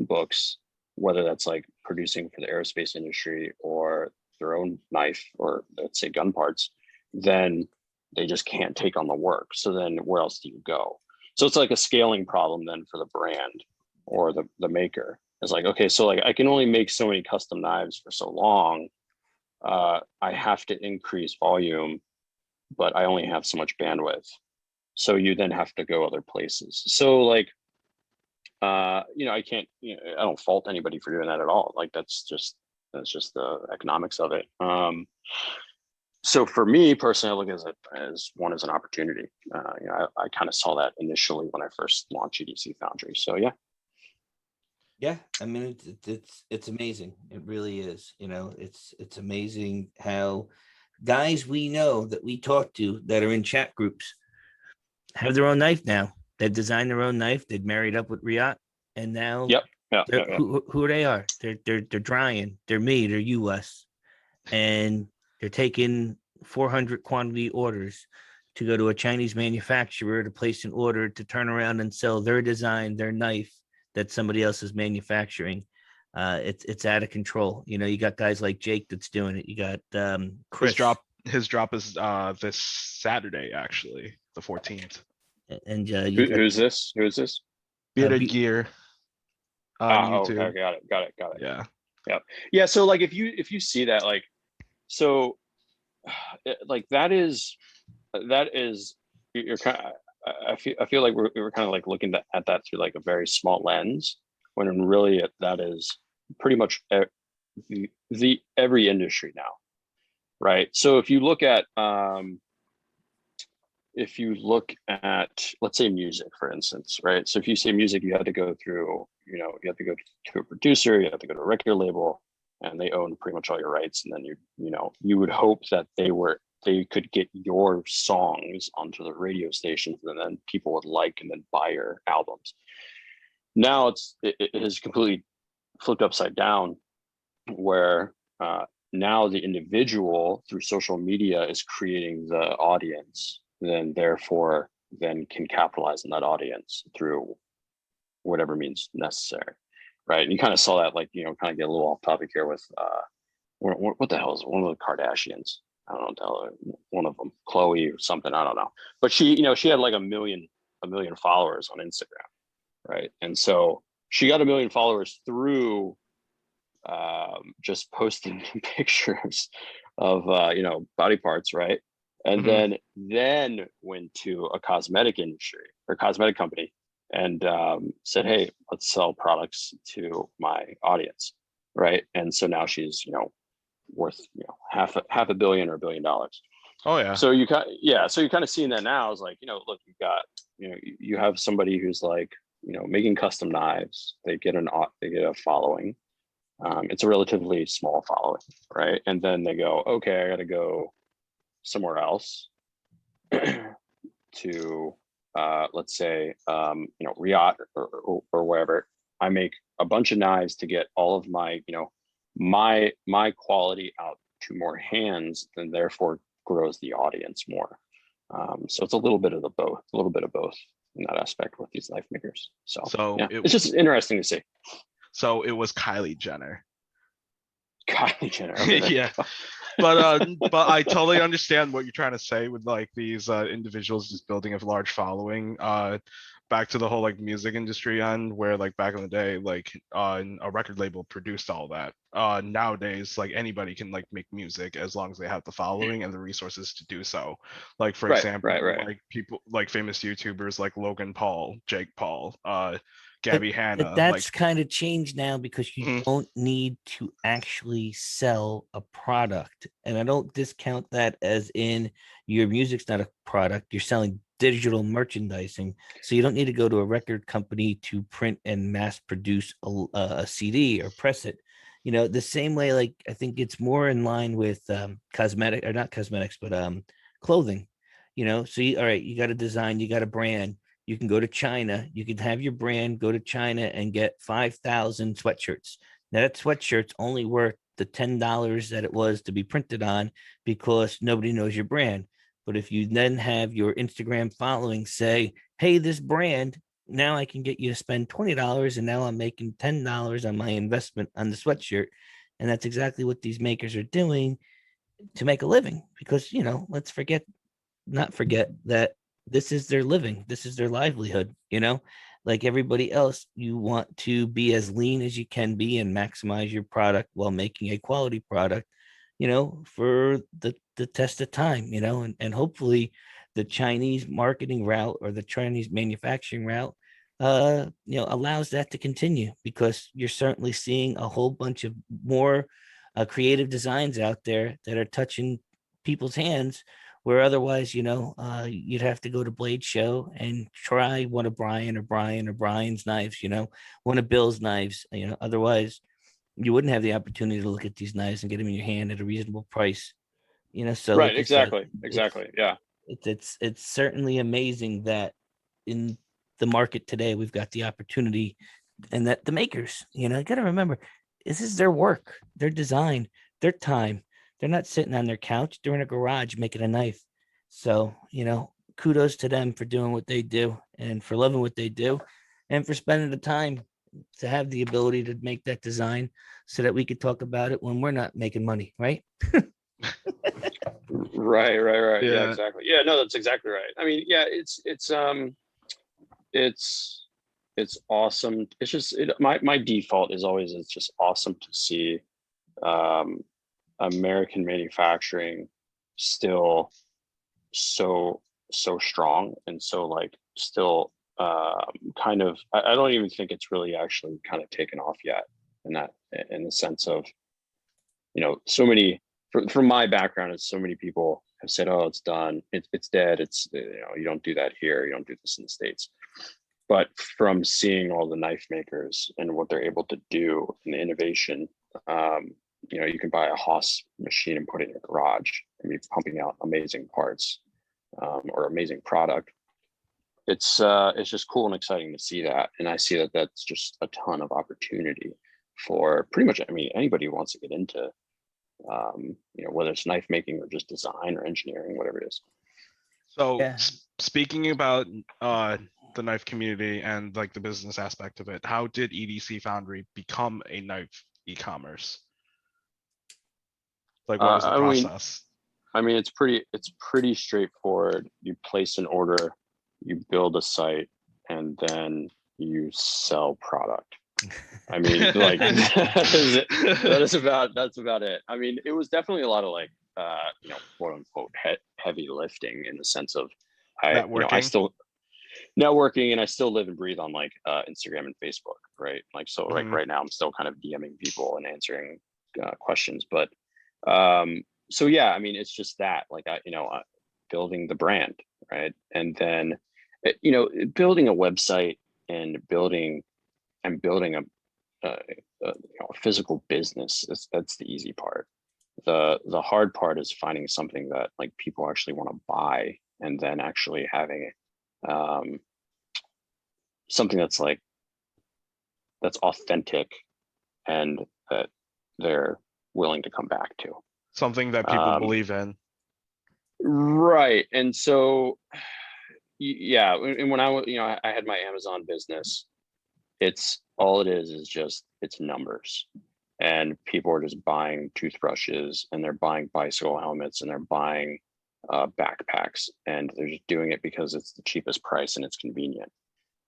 books, whether that's like producing for the aerospace industry or their own knife or let's say gun parts, then they just can't take on the work. So then where else do you go? So it's like a scaling problem then for the brand or the maker. It's like, okay, so like I can only make so many custom knives for so long. I have to increase volume, but I only have so much bandwidth. So you then have to go other places. So like, I can't, I don't fault anybody for doing that at all. Like that's just the economics of it. So for me personally, I look at it as an opportunity. I kind of saw that initially when I first launched EDC Foundry. So yeah. Yeah, I mean it's amazing. It really is. It's amazing how guys we know that we talk to that are in chat groups have their own knife now. They've designed their own knife. They've married up with Riot, and now who they are. They're drying. They're me. They're US, and they're taking 400 quantity orders to go to a Chinese manufacturer to place an order to turn around and sell their design, their knife that somebody else is manufacturing. It's out of control. You got guys like Jake that's doing it. You got Chris. His drop is this Saturday, actually, the 14th. And who's this? Bearded Gear on YouTube. Okay, got it. Yeah. So like if you see that, like, so like that is you're kind of, I feel like we're kind of like looking at that through like a very small lens, when really that is pretty much the every industry now, right? So if you look at if you look at, let's say, music, for instance, right? So if you say music, you have to go through, you have to go to a producer, you have to go to a record label, and they own pretty much all your rights. And then you would hope that they could get your songs onto the radio stations, and then people would like and then buy your albums. Now it has completely flipped upside down, where now the individual through social media is creating the audience, then therefore then can capitalize on that audience through whatever means necessary, right? And you kind of saw that, like, kind of get a little off topic here with what the hell is one of the Kardashians? I don't know, one of them, Chloe or something, I don't know. But she had like a million followers on Instagram, right? And so she got 1 million followers through just posting pictures of body parts, right? And then went to a cosmetic company and said, hey, let's sell products to my audience, right? And so now she's worth half a billion or $1 billion. Oh yeah. So you're kind of seeing that now. Is like, look, you've got you have somebody who's like making custom knives. They get a following. It's a relatively small following, right? And then they go, okay, I got to go somewhere else to let's say Riyadh or wherever. I make a bunch of knives to get all of my my quality out to more hands, then therefore grows the audience more. So it's a little bit of both in that aspect with these knife makers. So yeah, it's just interesting to see. So it was Kylie Jenner. Kylie Jenner. Okay. Yeah. But I totally understand what you're trying to say with like these individuals just building a large following. Back to the whole like music industry end, where like back in the day, like a record label produced all that. Nowadays, like anybody can like make music as long as they have the following and the resources to do so. Like for example, like people like famous YouTubers like Logan Paul, Jake Paul, Gabby Hanna. But that's kind of changed now because you don't need to actually sell a product. And I don't discount that as in your music's not a product. You're selling digital merchandising. So you don't need to go to a record company to print and mass produce a CD or press it. The same way, like I think it's more in line with cosmetic or not cosmetics, but clothing. So you got a design, you got a brand. You can go to China. You can have your brand go to China and get 5,000 sweatshirts. Now that sweatshirt's only worth the $10 that it was to be printed on because nobody knows your brand. But if you then have your Instagram following say, hey, this brand, now I can get you to spend $20 and now I'm making $10 on my investment on the sweatshirt. And that's exactly what these makers are doing to make a living because, let's not forget that this is their living. This is their livelihood, like everybody else. You want to be as lean as you can be and maximize your product while making a quality product, for the test of time, and hopefully the Chinese marketing route or the Chinese manufacturing route, allows that to continue because you're certainly seeing a whole bunch of more creative designs out there that are touching people's hands where otherwise, you'd have to go to Blade Show and try one of Brian's knives, one of Bill's knives, otherwise you wouldn't have the opportunity to look at these knives and get them in your hand at a reasonable price, so right. Exactly. Yeah. It's certainly amazing that in the market today, we've got the opportunity and that the makers, you got to remember, this is their work, their design, their time. They're not sitting on their couch. They're in a garage making a knife. So, kudos to them for doing what they do and for loving what they do and for spending the time to have the ability to make that design so that we could talk about it when we're not making money, right? Right. Yeah, exactly. Yeah, no, that's exactly right. I mean, yeah, it's awesome. It's just my default is always it's just awesome to see American manufacturing still so strong and so like still kind of I don't even think it's really actually kind of taken off yet in the sense of so many from my background, it's so many people have said, oh, it's done, it's dead, it's, you don't do that here, you don't do this in the States. But from seeing all the knife makers and what they're able to do and the innovation, you can buy a Haas machine and put it in your garage and be pumping out amazing parts, or amazing product. It's just cool and exciting to see that. And I see that that's just a ton of opportunity for pretty much, anybody who wants to get into, whether it's knife making or just design or engineering, whatever it is. So Yeah. Speaking about the knife community and like the business aspect of it, how did EDC Foundry become a knife e-commerce? Like, what was the process? It's pretty straightforward. You place an order, you build a site, and then you sell product. That's about it. It was definitely a lot of like, quote unquote heavy lifting, in the sense of I still networking, and I still live and breathe on like Instagram and Facebook, right? Like, so like right now I'm still kind of DMing people and answering questions, but so yeah, it's just that, like, building the brand, right? And then building a website and building a physical business, that's the easy part. The hard part is finding something that like people actually want to buy, and then actually having something that's authentic and that they're willing to come back to. Something that people believe in. Right. And so, yeah, and when I had my Amazon business, it's numbers, and people are just buying toothbrushes, and they're buying bicycle helmets, and they're buying backpacks, and they're just doing it because it's the cheapest price and it's convenient.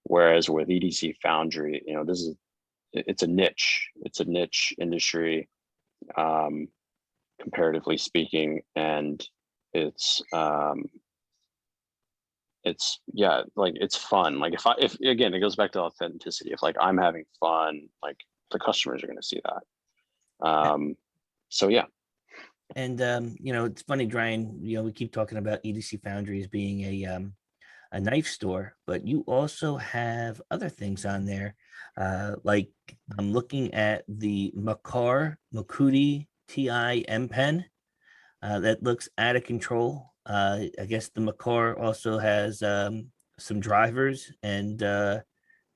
Whereas with EDC Foundry, it's a niche industry, comparatively speaking, and it's fun. Like, if again, it goes back to authenticity. If like I'm having fun, like the customers are going to see that. So yeah. And it's funny, Brian, we keep talking about EDC Foundry as being a knife store, but you also have other things on there. Like, I'm looking at the Makudi TI M Pen. That looks out of control. I guess the Makar also has some drivers, and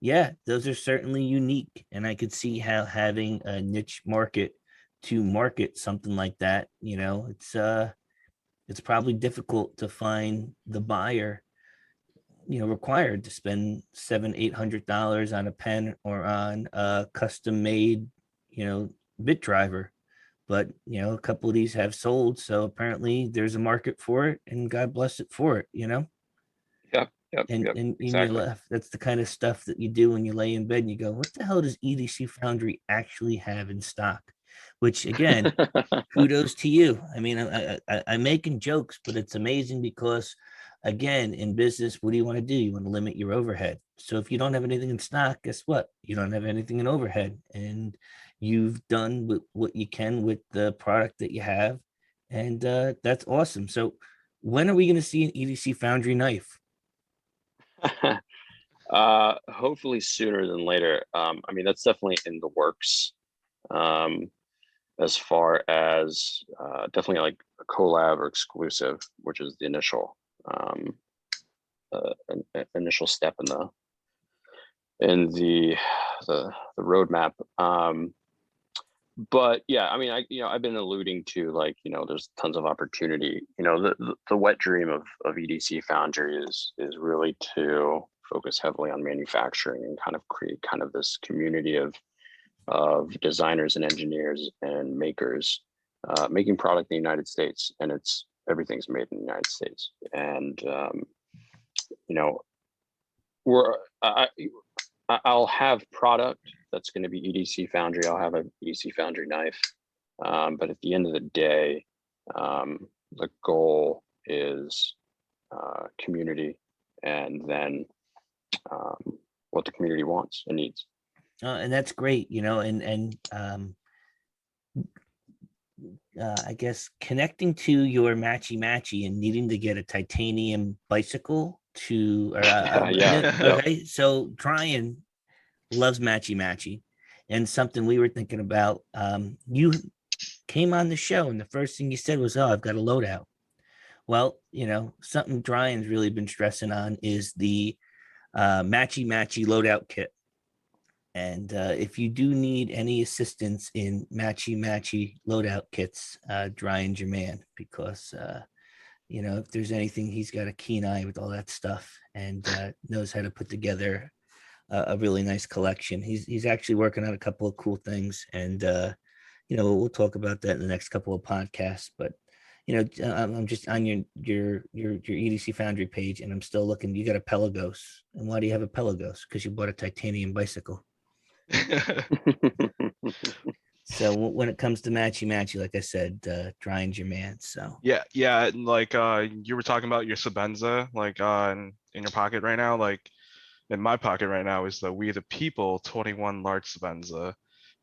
yeah, those are certainly unique. And I could see how having a niche market to market something like that, it's probably difficult to find the buyer, required to spend $700-800 on a pen or on a custom made, bit driver. But a couple of these have sold, so apparently there's a market for it, and God bless it for it. Yep, And exactly. you laugh. That's the kind of stuff that you do when you lay in bed and you go, what the hell does EDC Foundry actually have in stock? Which, again, kudos to you. I'm making jokes, but it's amazing because, again, in business, what do you want to do? You want to limit your overhead. So if you don't have anything in stock, guess what? You don't have anything in overhead, and you've done what you can with the product that you have, and that's awesome. So when are we going to see an EDC Foundry knife? Hopefully sooner than later. That's definitely in the works. As far as definitely like a collab or exclusive, which is the initial initial step in the roadmap. But yeah, I've been alluding to, like, there's tons of opportunity. The wet dream of EDC Foundry is really to focus heavily on manufacturing and kind of create kind of this community of designers and engineers and makers making product in the United States, and everything's made in the United States. And I'll have product that's going to be EDC Foundry. I'll have a EDC Foundry knife, but at the end of the day, the goal is community, and then what the community wants and needs. And that's great, and I guess connecting to your matchy and needing to get a titanium bicycle to, or okay. So Brian loves matchy, and something we were thinking about. You came on the show, and the first thing you said was, "Oh, I've got a loadout." Well, something Brian's really been stressing on is the matchy loadout kit. And if you do need any assistance in matchy loadout kits, Brian's your man, because if there's anything, he's got a keen eye with all that stuff, and knows how to put together a really nice collection. He's actually working on a couple of cool things, and we'll talk about that in the next couple of podcasts. But I'm just on your EDC Foundry page, and I'm still looking. You got a Pelagos, and why do you have a Pelagos? Because you bought a titanium bicycle. So when it comes to matchy, like I said, Brian's your man. So yeah, like you were talking about your Sabenza, like in your pocket right now. Like in my pocket right now is the We the People 21 large Sabenza,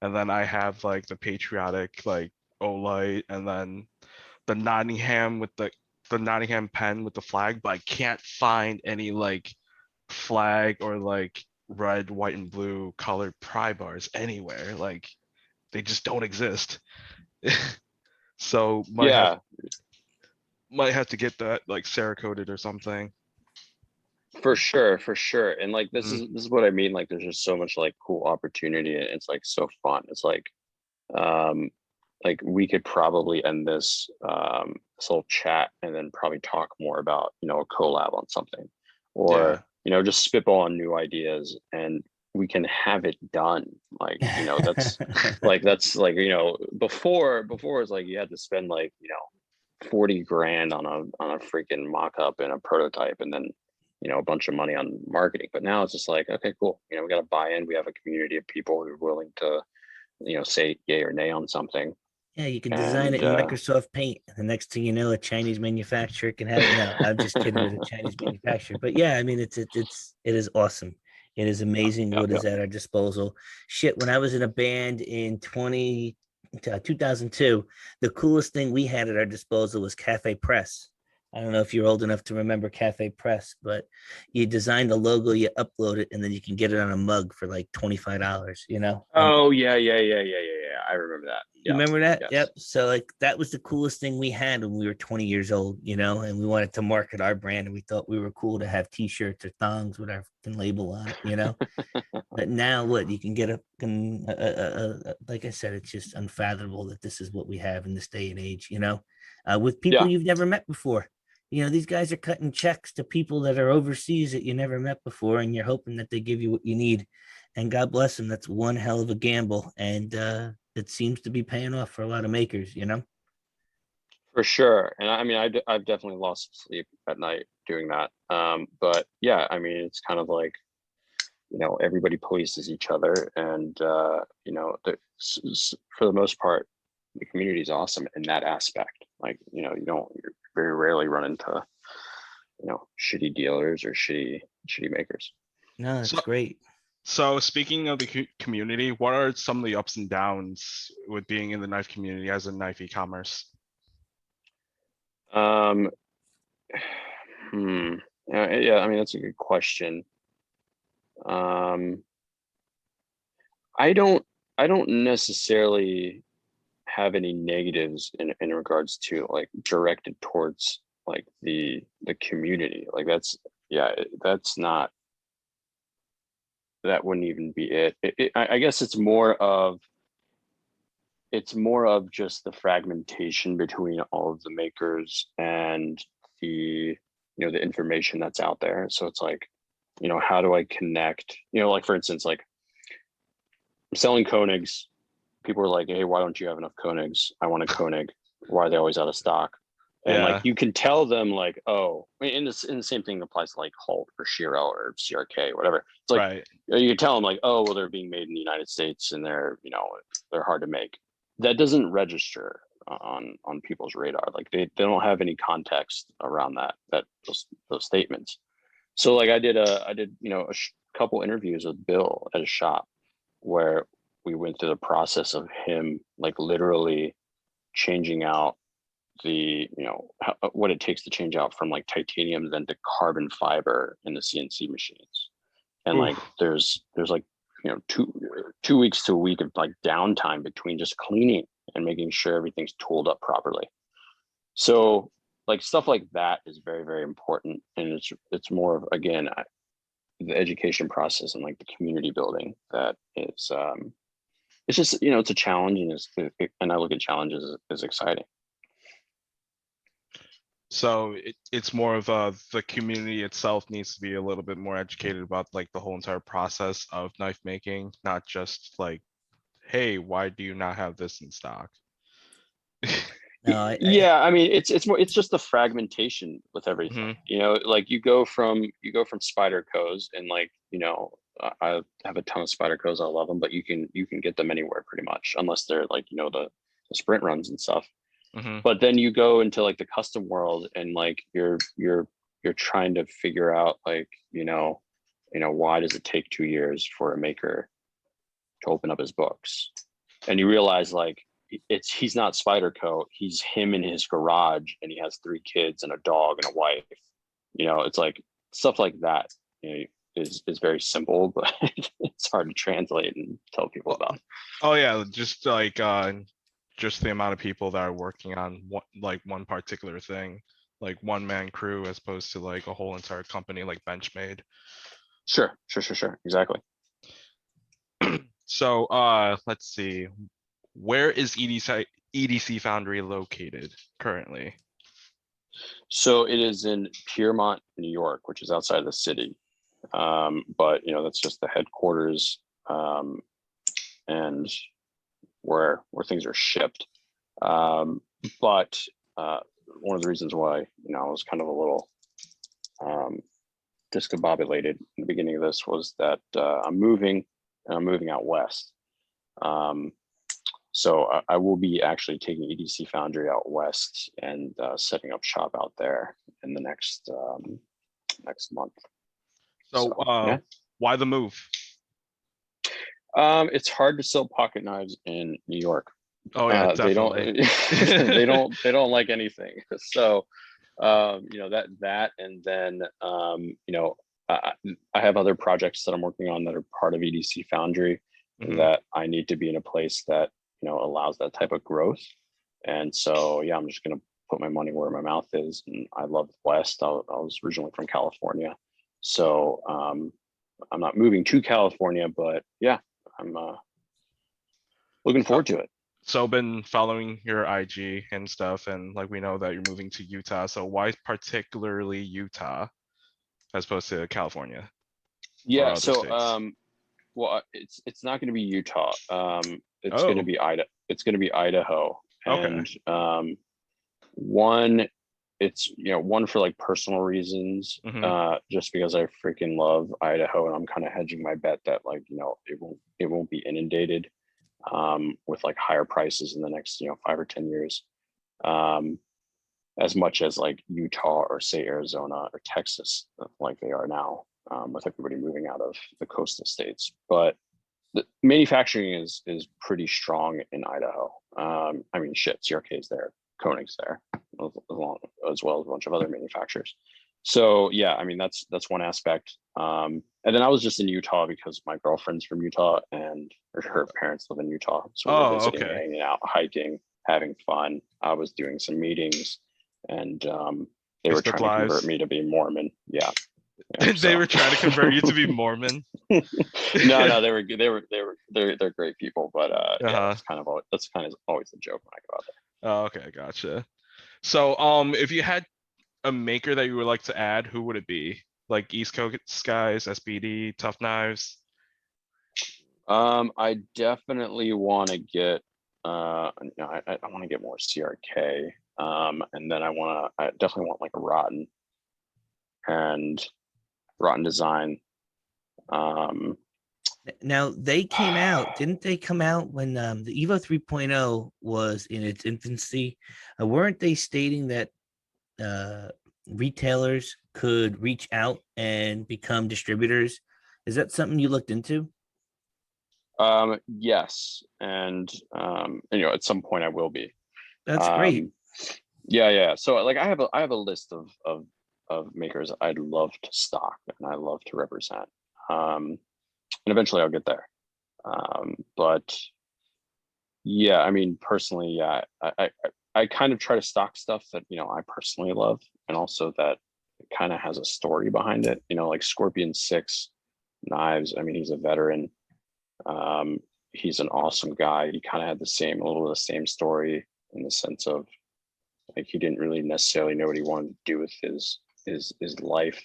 and then I have like the patriotic like Olight, and then the Nottingham with the Nottingham pen with the flag, but I can't find any like flag or like red, white, and blue colored pry bars anywhere. Like they just don't exist. So might have to get that like Cerakoted or something. For sure. And like this is what I mean. Like there's just so much like cool opportunity, and it's like so fun. It's like we could probably end this this whole chat and then probably talk more about a collab on something, or just spitball on new ideas, and we can have it done. Like that's that's like before it's like you had to spend like 40 grand on a freaking mock-up and a prototype, and then a bunch of money on marketing. But now it's just like, okay, cool, we got to buy in. We have a community of people who are willing to say yay or nay on something. Yeah, you can design it in Microsoft Paint. The next thing you know, a Chinese manufacturer can have it. No, I'm just kidding with a Chinese manufacturer. But yeah, I mean, it is awesome. It is amazing what is at our disposal. Shit, when I was in a band in 2002, the coolest thing we had at our disposal was Cafe Press. I don't know if you're old enough to remember Cafe Press, but you design the logo, you upload it, and then you can get it on a mug for like $25, Oh, yeah. I remember that. You remember that? Yes. Yep. So like that was the coolest thing we had when we were 20 years old, and we wanted to market our brand, and we thought we were cool to have t-shirts or thongs with our label on it, But now what you can get like I said, it's just unfathomable that this is what we have in this day and age, with people you've never met before. These guys are cutting checks to people that are overseas that you never met before, and you're hoping that they give you what you need. And God bless them. That's one hell of a gamble. And it seems to be paying off for a lot of makers, For sure. And I mean, I've definitely lost sleep at night doing that. But yeah, I mean, it's kind of like, everybody polices each other, and, for the most part, the community is awesome in that aspect. Like, you very rarely run into, shitty dealers or shitty makers. No, that's great. So speaking of the community, what are some of the ups and downs with being in the knife community as a knife e-commerce? Yeah, I mean, that's a good question. I don't necessarily have any negatives in regards to like directed towards like the community. Like that's not, that wouldn't even be it. I guess it's more of just the fragmentation between all of the makers and the the information that's out there. So it's like, how do I connect? Like for instance, like I'm selling Konigs. People are like, hey, why don't you have enough Konigs? I want a Konig. Why are they always out of stock? And like you can tell them like, oh, I mean, and the same thing applies to like Holt or Shiro or CRK, whatever. It's like you can tell them like, oh, well, they're being made in the United States and they're they're hard to make. That doesn't register on people's radar. Like they don't have any context around those statements. So like I did a couple interviews with Bill at a shop where we went through the process of him like literally changing out what it takes to change out from like titanium then to carbon fiber in the CNC machines. And like there's like 2 weeks to a week of like downtime between just cleaning and making sure everything's tooled up properly. So like stuff like that is very, very important. And it's more of, again, the education process and like the community building that is it's just, it's a challenge, and I look at challenges as exciting. So it's more of the community itself needs to be a little bit more educated about like the whole entire process of knife making, not just like, hey, why do you not have this in stock? No, I mean, it's just the fragmentation with everything. Like you go from Spyderco's, and like, I have a ton of Spyderco's. I love them, but you can get them anywhere pretty much, unless they're like, the sprint runs and stuff. But then you go into like the custom world, and like you're trying to figure out like, why does it take 2 years for a maker to open up his books? And you realize like he's not Spyderco, he's him in his garage, and he has 3 kids and a dog and a wife. It's like stuff like that is very simple, but it's hard to translate and tell people about. Oh yeah, just like just the amount of people that are working on one particular thing, like one man crew, as opposed to like a whole entire company like Benchmade. Sure, exactly. So let's see, where is EDC Foundry located currently? So it is in Piermont, New York, which is outside of the city. But that's just the headquarters, and where things are shipped. But one of the reasons why, I was kind of a little discombobulated in the beginning of this was that I'm moving out west. So I will be actually taking EDC Foundry out west and setting up shop out there in the next month. So why the move? It's hard to sell pocket knives in New York. Oh yeah, definitely. They don't like anything. So that, and then I have other projects that I'm working on that are part of EDC Foundry that I need to be in a place that allows that type of growth. And so I'm just gonna put my money where my mouth is. And I love the West. I was originally from California, so I'm not moving to California, but I'm looking forward to it. So been following your IG and stuff, and like we know that you're moving to Utah. So why particularly Utah as opposed to California? Yeah, so states? Well, it's not going to be Utah. It's going to be Idaho. It's going to be Idaho. And one, it's one for like personal reasons, just because I freaking love Idaho, and I'm kind of hedging my bet that like it won't be inundated with like higher prices in the next 5 or 10 years, as much as like Utah or say Arizona or Texas, like they are now, with everybody moving out of the coastal states. But the manufacturing is pretty strong in Idaho. I mean, CRK's there, Konig's there, as well as a bunch of other manufacturers. So I mean that's one aspect. And then I was just in Utah because my girlfriend's from Utah, and her parents live in Utah. So we're visiting, hanging out, hiking, having fun. I was doing some meetings, and they were trying to convert me to be Mormon. They were trying to convert you to be Mormon. No, they're great people, but that's kind of always the joke when I go out there. Oh, okay, gotcha. So if you had a maker that you would like to add, who would it be? Like East Coast guys, SBD, Tough Knives? I definitely want to get I want to get more CRK, and then I definitely want like a Rotten Design. Now they came out, didn't they come out when the Evo 3.0 was in its infancy? Weren't they stating that retailers could reach out and become distributors? Is that something you looked into? Yes, and at some point I will be. That's great. Yeah. So like I have a list of makers I'd love to stock and I love to represent. And eventually I'll get there. But yeah, I mean, personally, yeah, I kind of try to stock stuff that, I personally love, and also that kind of has a story behind it, like Scorpion 6 knives. I mean, he's a veteran. He's an awesome guy. He kind of had a little of the same story, in the sense of, like, he didn't really necessarily know what he wanted to do with his life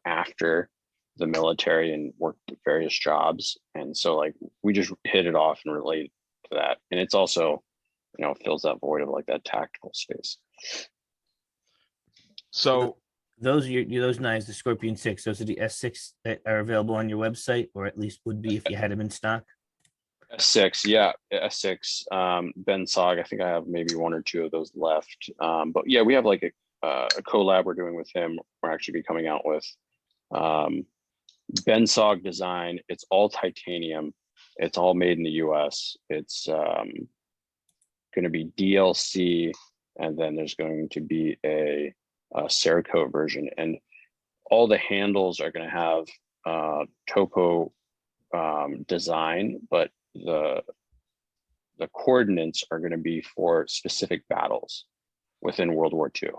after the military, and worked at various jobs. And so, like, we just hit it off and relate to that. And it's also, fills that void of like that tactical space. So those are those knives, the Scorpion 6, those are the S6 that are available on your website, or at least would be if you had them in stock. S6, yeah, S6. Ben Sog, I think I have maybe one or two of those left. But yeah, we have like a collab we're doing with him. We're actually be coming out with Ben Sog design. It's all titanium. It's all made in the US. It's going to be DLC, and then there's going to be a Cerakote version, and all the handles are going to have topo design, but the coordinates are going to be for specific battles within World War II.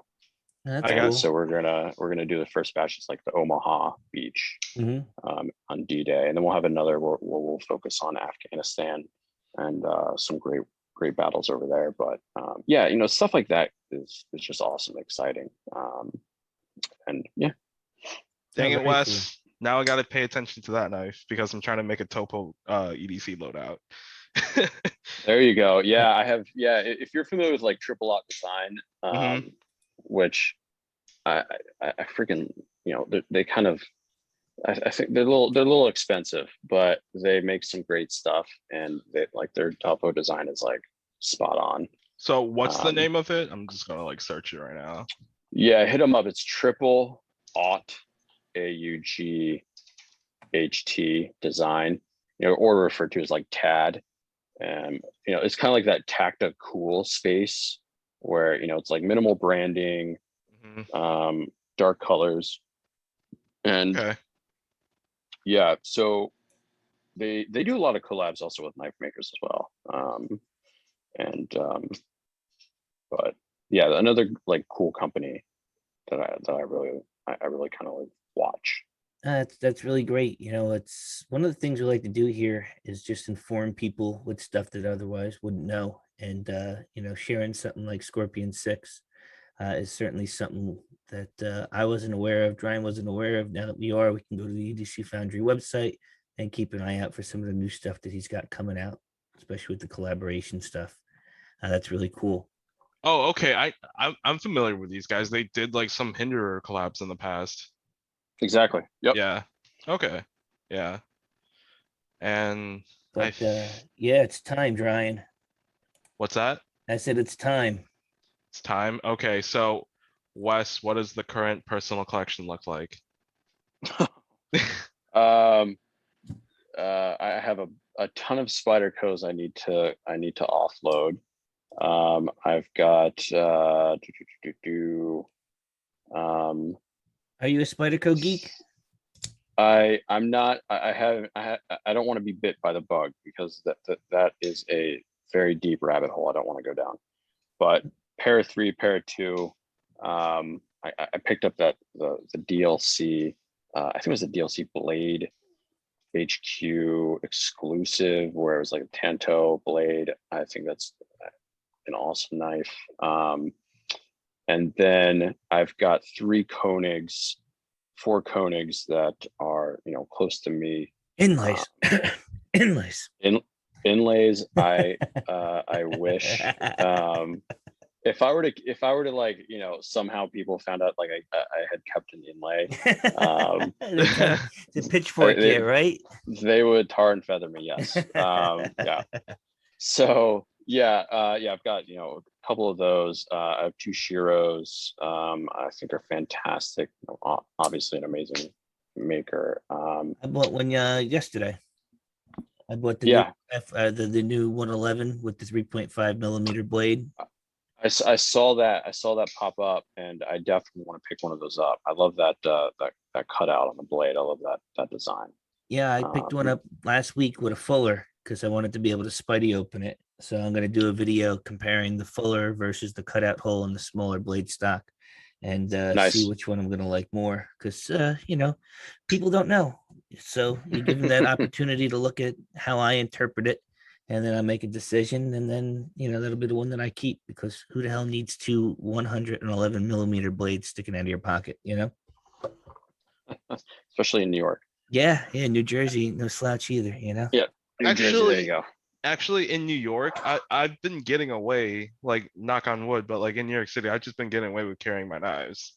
That's And cool. so we're gonna do the first batch. It's like the Omaha beach on D-Day, and then we'll have another where we'll focus on Afghanistan and some great battles over there. But yeah, stuff like that is just awesome, exciting, and yeah. dang it, very Wes. Now I got to pay attention to that knife because I'm trying to make a topo EDC loadout. There you go. Yeah, I have. Yeah, if you're familiar with like Triple Lock Design, which I freaking, they kind of, I think they're a little expensive, but they make some great stuff, and they, like, their topo design is like spot on. So what's the name of it? I'm just gonna like search it right now. Yeah, hit them up. It's Triple Aught, AUGHT design, or referred to as like TAD. And it's kind of like that tacta cool space where it's like minimal branding, dark colors, and yeah. So they do a lot of collabs also with knife makers as well. But yeah, another like cool company that I really kind of like watch. That's really great. It's one of the things we like to do here is just inform people with stuff that otherwise wouldn't know. And, sharing something like Scorpion 6 is certainly something that I wasn't aware of. Brian wasn't aware of. Now that we can go to the EDC Foundry website and keep an eye out for some of the new stuff that he's got coming out, especially with the collaboration stuff. That's really cool. Oh, okay. I'm familiar with these guys. They did like some Hinderer collabs in the past. Exactly. Yep. Yeah. Okay. Yeah. And But yeah, it's time, Brian. What's that? I said it's time. It's time. Okay. So, Wes, what does the current personal collection look like? I have a ton of Spydercos I need to offload. I've got Are you a Spyderco geek? I'm not. I don't want to be bit by the bug, because that is a very deep rabbit hole I don't want to go down. But Para 3, Para 2, I picked up the DLC. I think it was the DLC Blade HQ exclusive, where it was like a Tanto blade. I think that's an awesome knife. And then I've got 4 Konigs that are, close to me. Inlays. Inlays. Inlays. I wish. If I were to like, somehow people found out like I had kept an inlay, the pitchfork here, right? They would tar and feather me. Yes. Yeah. So yeah, I've got a couple of those. I have 2 Shiros. I think are fantastic. Obviously an amazing maker. I bought one yesterday. I bought the new 111 with the 3.5 millimeter blade. I saw that pop up, and I definitely want to pick one of those up. I love that that cutout on the blade. I love that design. Yeah, I picked one up last week with a fuller because I wanted to be able to Spidey open it. So I'm going to do a video comparing the fuller versus the cutout hole in the smaller blade stock, and Nice. see which one I'm going to like more. Because people don't know, so you give them that opportunity to look at how I interpret it, and then I make a decision, and then that'll be the one that I keep, because who the hell needs two 111 millimeter blades sticking out of your pocket? Especially in New York. Yeah, New Jersey, no slouch either. Yeah, New Jersey, there you go. Actually, in New York, I've been getting away, like, knock on wood, but like in New York City, I've just been getting away with carrying my knives.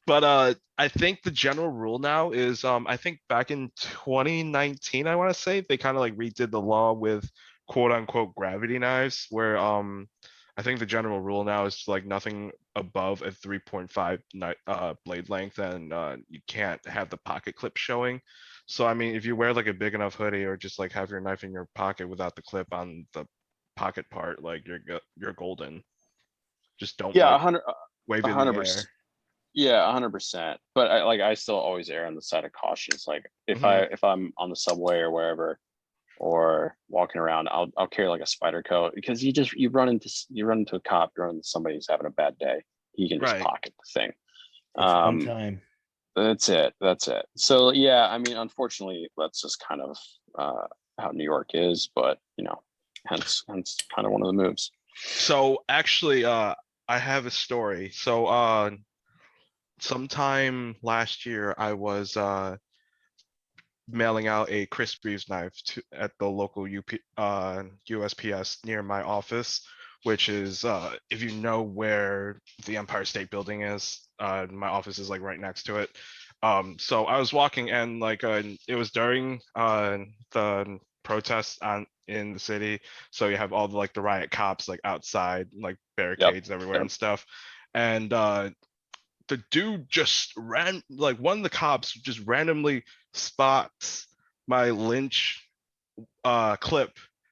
But I think the general rule now is, I think back in 2019, I want to say, they kind of like redid the law with quote unquote gravity knives, where I think the general rule now is like nothing above a 3.5 blade length, and you can't have the pocket clip showing. So I mean, if you wear like a big enough hoodie, or just like have your knife in your pocket without the clip on the pocket part, like you're golden. Just don't wave it in the 100%. air. Yeah, 100%. But I still always err on the side of caution. It's like if I'm on the subway or wherever, or walking around, I'll carry like a spider coat, because you run into a cop, you run into somebody who's having a bad day, he can just pocket the thing. It's time. That's it. So yeah, I mean, unfortunately, that's just kind of how New York is, but hence kind of one of the moves. So actually, I have a story. So sometime last year, I was mailing out a Chris Reeves knife at the local USPS near my office, which is, if you know where the Empire State Building is, my office is like right next to it. So I was walking, and like it was during the protests in the city, so you have all the like the riot cops like outside, like barricades everywhere and stuff, and the dude just one of the cops just randomly spots my lynch clip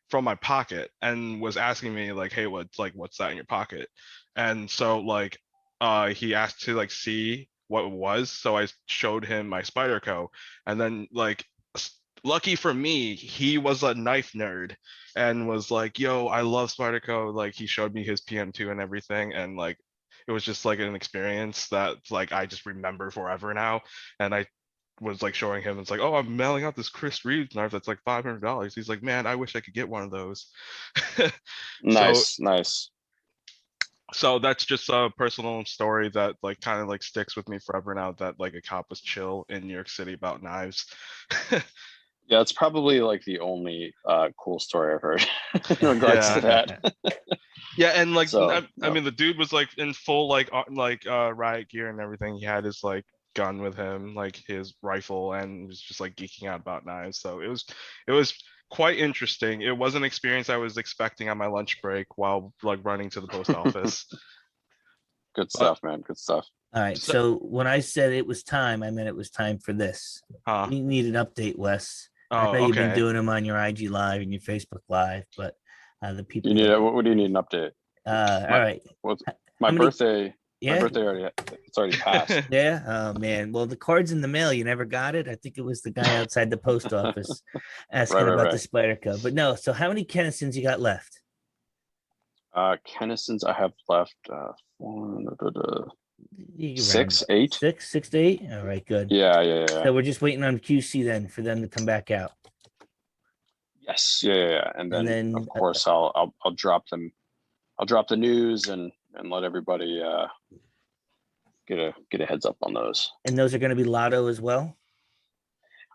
from my pocket, and was asking me like, hey, what's that in your pocket? And so like he asked to like see what it was, so I showed him my Spyderco, and then like lucky for me, he was a knife nerd and was like, yo, I love Spyderco. Like he showed me his PM2 and everything, and like it was just like an experience that like I just remember forever now. And I was like showing him, it's like, oh, I'm mailing out this Chris Reeves knife that's like $500. He's like, man, I wish I could get one of those. Nice. So that's just a personal story that like kind of like sticks with me forever now, that like a cop was chill in New York City about knives. Yeah, it's probably like the only cool story I've heard in regards to that. Yeah, and like I mean, the dude was like in full like riot gear and everything. He had his like gun with him, like his rifle, and was just like geeking out about knives. So it was quite interesting. It was an experience I was expecting on my lunch break while like running to the post office. Good stuff, man. Good stuff. All right. So when I said it was time, I meant it was time for this. We need an update, Wes. I know you've been doing them on your IG Live and your Facebook Live, but the people. What do you need an update? All right. My birthday. Yeah. My birthday it's already passed. Yeah. Oh man. Well, the card's in the mail. You never got it. I think it was the guy outside the post office asking about the Spyderco. But no. So how many Kennisons you got left? Kennisons I have left 6, 8. 6 to 8. All right, good. Yeah. So we're just waiting on QC then for them to come back out. Yes. Yeah. And then of course I'll drop them. I'll drop the news and let everybody get a heads up on those. And those are going to be lotto as well?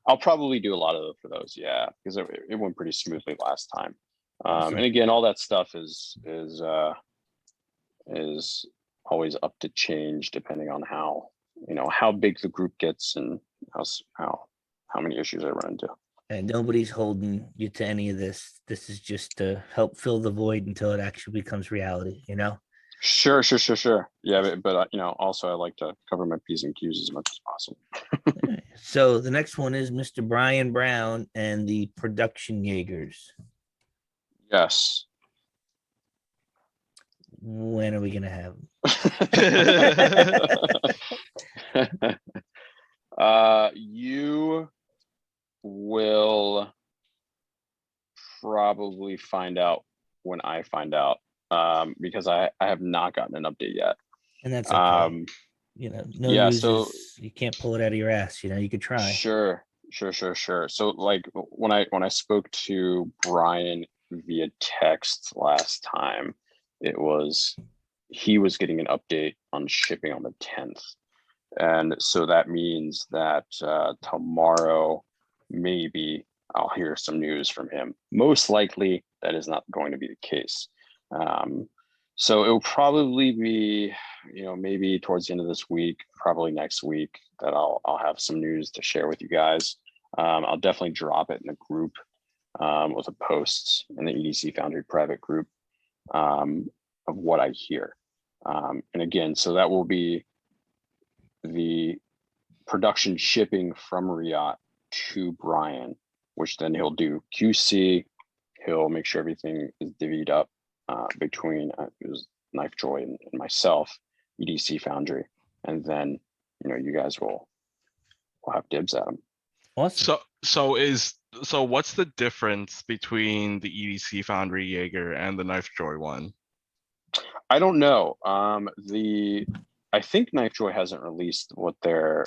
I'll probably do a lot of for those, yeah, because it went pretty smoothly last time. And again, all that stuff is always up to change depending on how big the group gets and how many issues I run into. And nobody's holding you to any of this. This is just to help fill the void until it actually becomes reality, Sure. Yeah, but also I like to cover my P's and Q's as much as possible. So the next one is Mr. Brian Brown and the Production Jaegers. Yes. When are we gonna have them? You will probably find out when I find out, because I have not gotten an update yet. And that's okay. No news so is, you can't pull it out of your ass. You could try. Sure. So like when I spoke to Brian via text last time, he was getting an update on shipping on the 10th. And so that means that tomorrow, maybe I'll hear some news from him. Most likely that is not going to be the case. So it will probably be, maybe towards the end of this week, probably next week, that I'll have some news to share with you guys. I'll definitely drop it in the group with a post in the EDC Foundry private group of what I hear. And again, so that will be the production shipping from Riot to Brian, which then he'll do QC. He'll make sure everything is divvied up between it was Knife Joy and myself, EDC Foundry, and then you guys will have dibs at them. Awesome. So what's the difference between the EDC Foundry Jaeger and the Knife Joy one? I don't know. I think Knife Joy hasn't released what their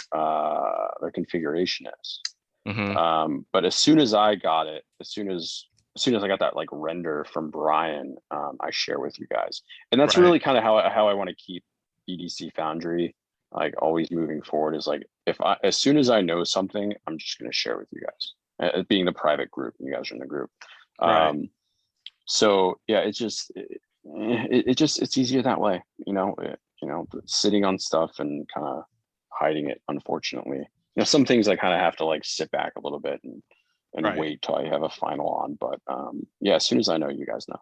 configuration is. Mm-hmm. But as soon as I got it, as soon as I got that like render from Brian, I share with you guys. And that's really kind of how I want to keep EDC Foundry like always moving forward, is like as soon as I know something, I'm just going to share with you guys. Being the private group, you guys are in the group. So yeah, it's just it's easier that way, sitting on stuff and kind of hiding it, unfortunately. Some things I kind of have to like sit back a little bit and wait till I have a final on. But yeah, as soon as I know, you guys know.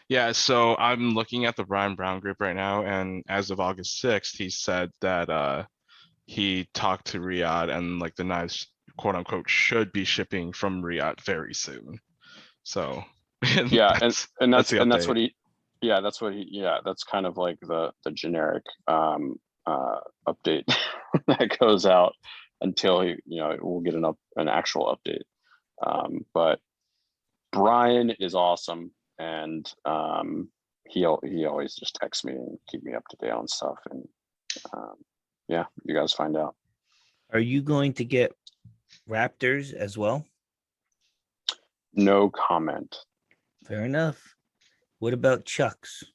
Yeah, so I'm looking at the Brian Brown group right now, and as of August 6th, he said that he talked to Riot and like the knives, quote unquote, should be shipping from Riot very soon. So yeah, that's kind of like the generic update that goes out until we'll get an actual update. But Brian is awesome, and he always just texts me and keep me up to date on stuff. And yeah, you guys find out. Are you going to get Raptors as well? No comment. Fair enough. What about Chucks?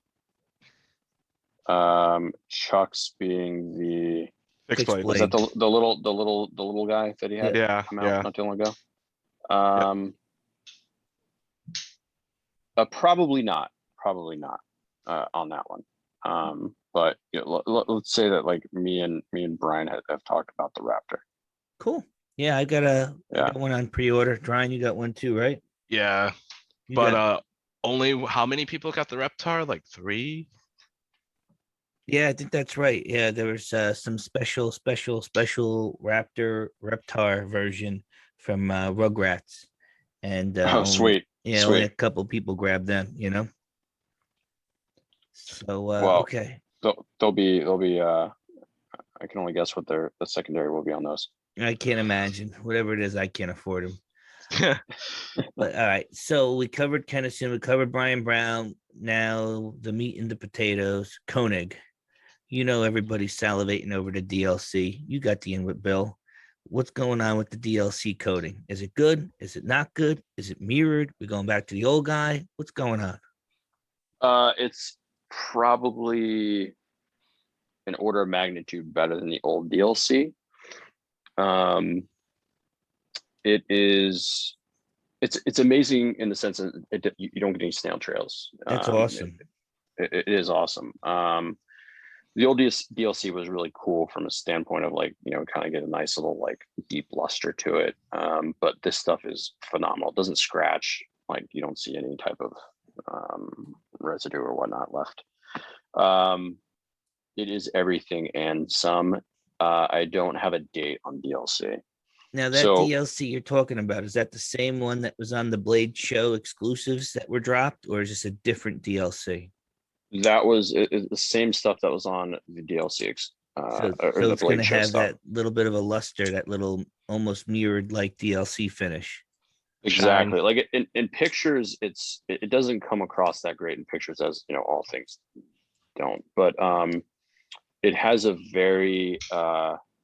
Chucks being the fixed blade. Was that the little guy that he had come out not too long ago? Probably not on that one. But let's say that like me and Brian have talked about the Raptor. Cool. Yeah, I got one on pre-order. Brian, you got one too, right? Yeah, but only how many people got the Reptar? Like 3? Yeah, I think that's right. Yeah, there was some special Reptar version from Rugrats, and sweet. Yeah, sweet. Only a couple people grabbed them. So okay. They'll be. I can only guess what the secondary will be on those. I can't imagine. Whatever it is, I can't afford them. But all right, so we covered Kennison, we covered Brian Brown. Now the meat and the potatoes, Konig. Everybody's salivating over the DLC. You got the input, Bill. What's going on with the DLC coding? Is it good? Is it not good? Is it mirrored? We're going back to the old guy. What's going on? It's probably an order of magnitude better than the old DLC. It's amazing in the sense that you don't get any snail trails. That's awesome. It is awesome. The old DLC was really cool from a standpoint of like, kind of get a nice little like deep luster to it. But this stuff is phenomenal. It doesn't scratch. Like you don't see any type of residue or whatnot left. It is everything and some. I don't have a date on DLC. Now that DLC you're talking about, is that the same one that was on the Blade Show exclusives that were dropped, or is this a different DLC? That was the same stuff that was on the DLC So, or so the it's going Blade to Show have stuff. that little bit of a luster, that little almost mirrored like DLC finish. Exactly. Like in pictures, it doesn't come across that great in pictures, as you know, all things don't. But it has a very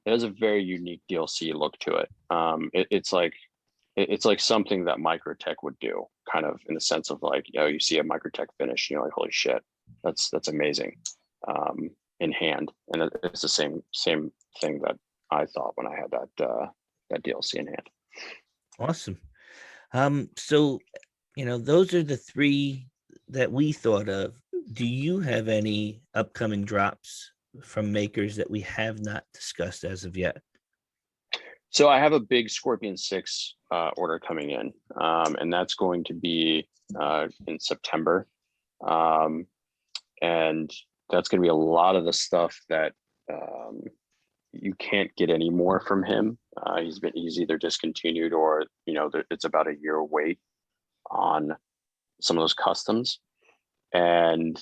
unique DLC look to it. It's like something that Microtech would do, kind of in the sense of like, you see a Microtech finish, like, holy shit, that's amazing, in hand. And it's the same thing that I thought when I had that DLC in hand. Awesome. So, those are the three that we thought of. Do you have any upcoming drops from makers that we have not discussed as of yet? So I have a big Scorpion 6 order coming in, and that's going to be in September. And that's going to be a lot of the stuff that you can't get any more from him. He's either discontinued or, it's about a year wait on some of those customs. And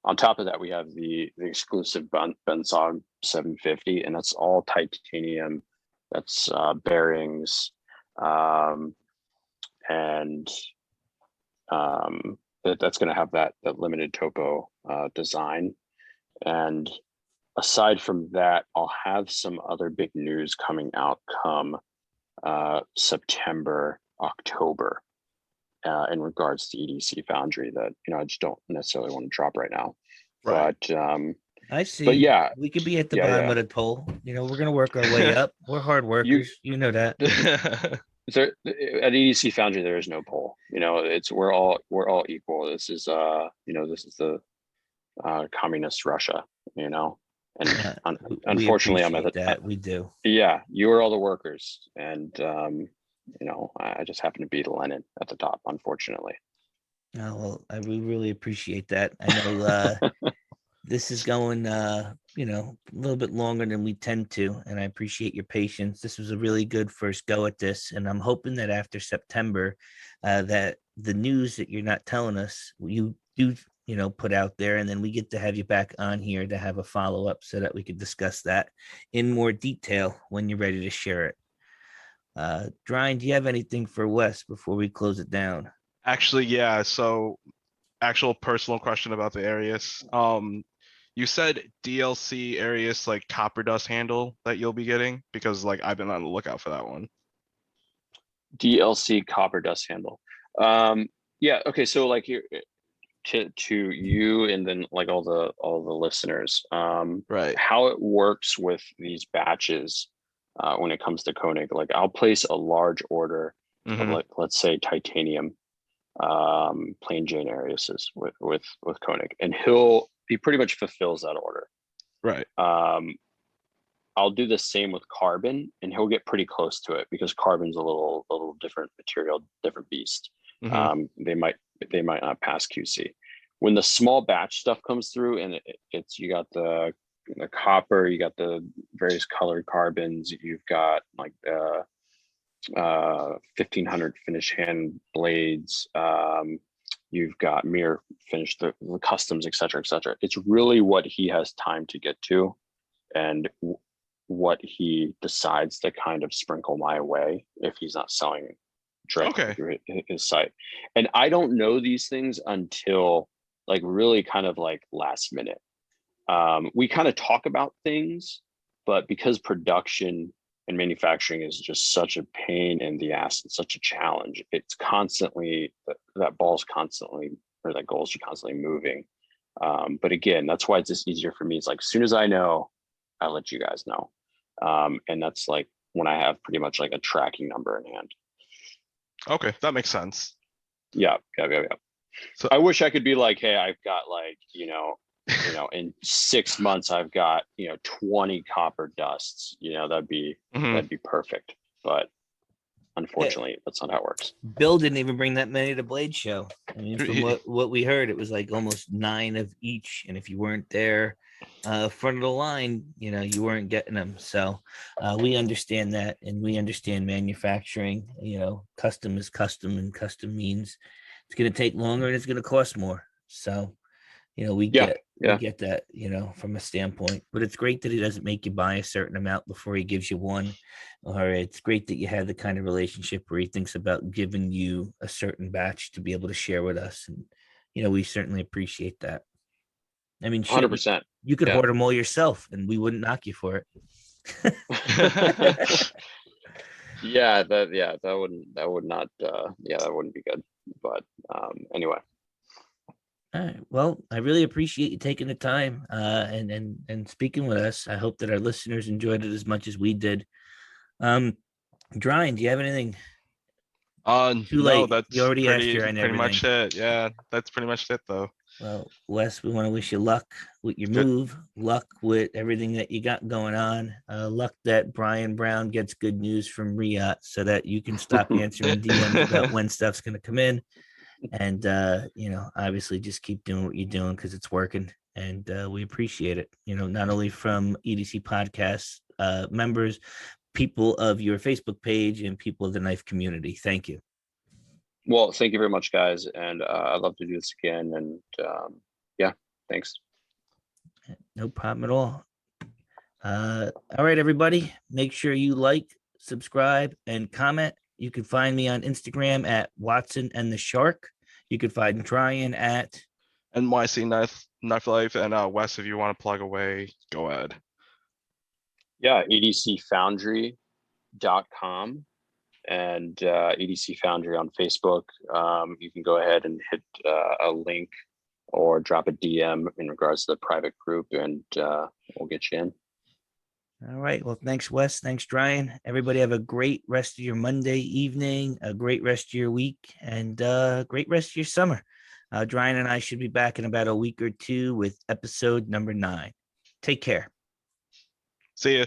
on top of that, we have the exclusive Bensog 750, and that's all titanium. That's bearings, and that's going to have that limited topo design. And aside from that, I'll have some other big news coming out come September, October, in regards to EDC Foundry that I just don't necessarily want to drop right now. Right. But I see. But yeah, we could be at the bottom of the poll. We're gonna work our way up. We're hard workers. You know that. There, at EDC Foundry, there is no poll. We're all equal. This is this is the communist Russia. And unfortunately, I'm at that. We do. Yeah, you are all the workers, and I just happen to be the Lenin at the top, unfortunately. Oh, well, we really appreciate that. I know this is going a little bit longer than we tend to, and I appreciate your patience. This was a really good first go at this, and I'm hoping that after September, that the news that you're not telling us, you do put out there, and then we get to have you back on here to have a follow-up so that we could discuss that in more detail when you're ready to share it. Brian, do you have anything for Wes before we close it down? Actually, yeah. So, actual personal question about the Arius. You said DLC Arius like copper dust handle that you'll be getting, because like I've been on the lookout for that one. DLC copper dust handle. Yeah. Okay. So like here to you, and then like all the listeners. Right. How it works with these batches when it comes to Konig. Like I'll place a large order of, like, let's say titanium plain Jane Ariuses with Konig, and he pretty much fulfills that order. Right. I'll do the same with carbon, and he'll get pretty close to it because carbon's a little different material, different beast. They might not pass QC. When the small batch stuff comes through, and it's you got the copper, you got the various colored carbons, you've got like the 1500 finish hand blades, you've got mirror finish, the customs, etc. It's really what he has time to get to, and what he decides to kind of sprinkle my way if he's not selling directly through his site. And I don't know these things until like really kind of like last minute. We kind of talk about things, but because production and manufacturing is just such a pain in the ass and such a challenge, it's constantly, that goal's constantly moving. But again, that's why it's just easier for me. It's like, as soon as I know, I'll let you guys know. And that's like when I have pretty much like a tracking number in hand. Okay, that makes sense. Yeah. So I wish I could be like, hey, I've got like, in 6 months, I've got, 20 copper dusts, that'd be perfect. But unfortunately, that's not how it works. Bill didn't even bring that many to Blade Show. I mean, from what we heard, it was like almost 9 of each. And if you weren't there, front of the line, you weren't getting them. So we understand that, and we understand manufacturing. Custom is custom, and custom means it's going to take longer and it's going to cost more. So we get that, from a standpoint, but it's great that he doesn't make you buy a certain amount before he gives you one, or it's great that you have the kind of relationship where he thinks about giving you a certain batch to be able to share with us. And, we certainly appreciate that. I mean, 100%. You could hoard them all yourself and we wouldn't knock you for it. That wouldn't be good. But anyway. All right. Well, I really appreciate you taking the time and speaking with us. I hope that our listeners enjoyed it as much as we did. Brian, do you have anything? Too late. No, that's you already asked your pretty much it. Yeah, that's pretty much it though. Well, Wes, we want to wish you luck with your move, luck with everything that you got going on, luck that Brian Brown gets good news from Riyadh so that you can stop answering DMs about when stuff's going to come in. And, obviously just keep doing what you're doing because it's working. And we appreciate it, not only from EDC Podcast members, people of your Facebook page, and people of the knife community. Thank you. Well, thank you very much, guys. And I'd love to do this again. And thanks. No problem at all. All right, everybody. Make sure you like, subscribe, and comment. You can find me on Instagram at Watson and the Shark. You can find Brian at NYC Knife Life. And Wes, if you want to plug away, go ahead. Yeah, edcfoundry.com and EDC Foundry on Facebook. You can go ahead and hit a link or drop a DM in regards to the private group, and we'll get you in. All right. Well, thanks, Wes. Thanks, Brian. Everybody have a great rest of your Monday evening, a great rest of your week, and a great rest of your summer. Brian and I should be back in about a week or two with episode number 9. Take care. See ya.